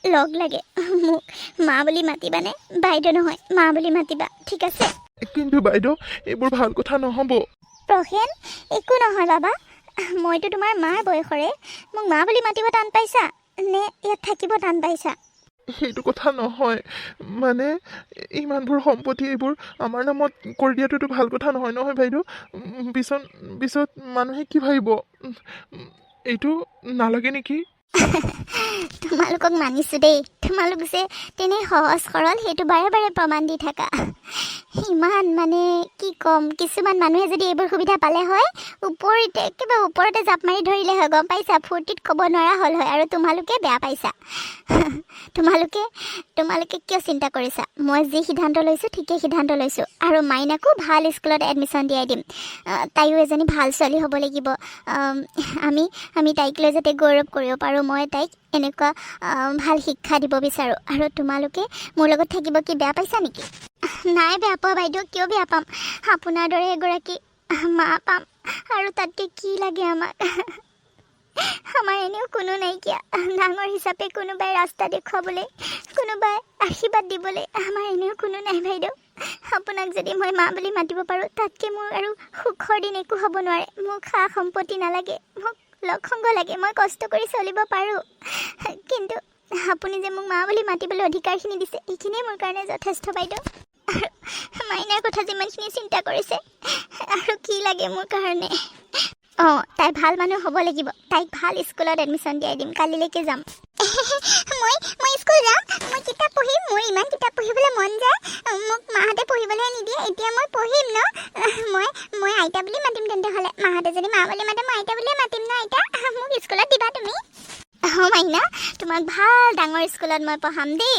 লগ লাগে, মোক মা বুলি মাতিবানে? বাইদেউ নহয়, মা বুলি মাতিবা, ঠিক আছে? কিন্তু বাইদেউ এইবোৰ ভাল কথা নহ'ব। প্ৰসেন, একো নহয় বাবা, মইতো তোমাৰ মাৰ বয়সৰে। মোক মা বুলি মাতিব টান পাইছা নে ইয়াত থাকিব টান পাইছা? সেইটো কথা নহয়, মানে ইমানবোৰ সম্পত্তি এইবোৰ আমাৰ নামত কৰি দিয়াটোতো ভাল কথা নহয় নহয় বাইদেউ। পিছত মানুহে কি ভাবিব? এইটো নালাগে নেকি? তোমালোকক মানিছোঁ দেই, তোমালোক যে তেনেই সহজ সৰল সেইটো বাৰে বাৰে প্ৰমাণ দি থাকা। ইমান মানে কি ক'ম, কিছুমান মানুহে যদি এইবোৰ সুবিধা পালে হয় একেবাৰে ওপৰতে জাপ মাৰি ধৰিলে হয়, গম পাইছা? ফূৰ্তিত ক'ব নোৱাৰা হ'ল হয়। আৰু তোমালোকে বেয়া পাইছা। তোমালোকে কিয় চিন্তা কৰিছা? মই যি সিদ্ধান্ত লৈছোঁ ঠিকেই সিদ্ধান্ত লৈছোঁ। আৰু মাইনাকো ভাল স্কুলত এডমিশ্যন দিয়াই দিম। তাইও এজনী ভাল ছোৱালী হ'ব লাগিব। আমি তাইক লৈ যাতে গৌৰৱ কৰিব পাৰোঁ। মই তাইক এনেকুৱা ভাল শিক্ষা দিব বিচাৰোঁ। আৰু তোমালোকে মোৰ লগত থাকিব কি বেয়া পাইছা নেকি? নাই বেয়া পোৱা বাইদেউ, কিয় বেয়া পাম? আপোনাৰ দৰে এগৰাকী মা পাম, আৰু তাতকৈ কি লাগে আমাক? আমাৰ এনেও কোনো নাইকিয়া, ডাঙৰ হিচাপে কোনোবাই ৰাস্তা দেখুৱাবলৈ, কোনোবাই আশীৰ্বাদ দিবলৈ আমাৰ এনেও কোনো নাই বাইদেউ। আপোনাক যদি মই মা বুলি মাতিব পাৰোঁ, তাতকৈ মোৰ আৰু সুখৰ দিন একো হ'ব নোৱাৰে। মোক সা সম্পত্তি নালাগে, মোক লগ সংগ লাগে, মই কষ্ট কৰি চলিব পাৰোঁ। কিন্তু আপুনি যে মোক মা বুলি মাতিবলৈ অধিকাৰখিনি দিছে, এইখিনিয়ে মোৰ কাৰণে যথেষ্ট বাইদেউ। আৰু মাইনাৰ কথা যিমানখিনি চিন্তা কৰিছে, আৰু কি লাগে মোৰ কাৰণে? তাই ভাল মানুহ হ'ব লাগিব। তাইক ভাল স্কুলত এডমিশ্যন দিয়াই দিম। কালিলৈকে যাম। মই স্কুল যাম, মই কিতাপ পঢ়িম। মোৰ ইমান কিতাপ পঢ়িবলৈ মন যায়। মোক মাহঁতে পঢ়িবলৈ নিদিয়ে, এতিয়া মই পঢ়িম ন? মই আইতা বুলি মাতিম তেন্তে হ'লে। মাহঁতে যদি মা বুলি মাতে মই আইতা বুলিয়ে মাতিম ন? আইতা, মোক স্কুলত দিবা তুমি? মাইনা, তোমাক ভাল ডাঙৰ স্কুলত মই পঢ়াম দেই।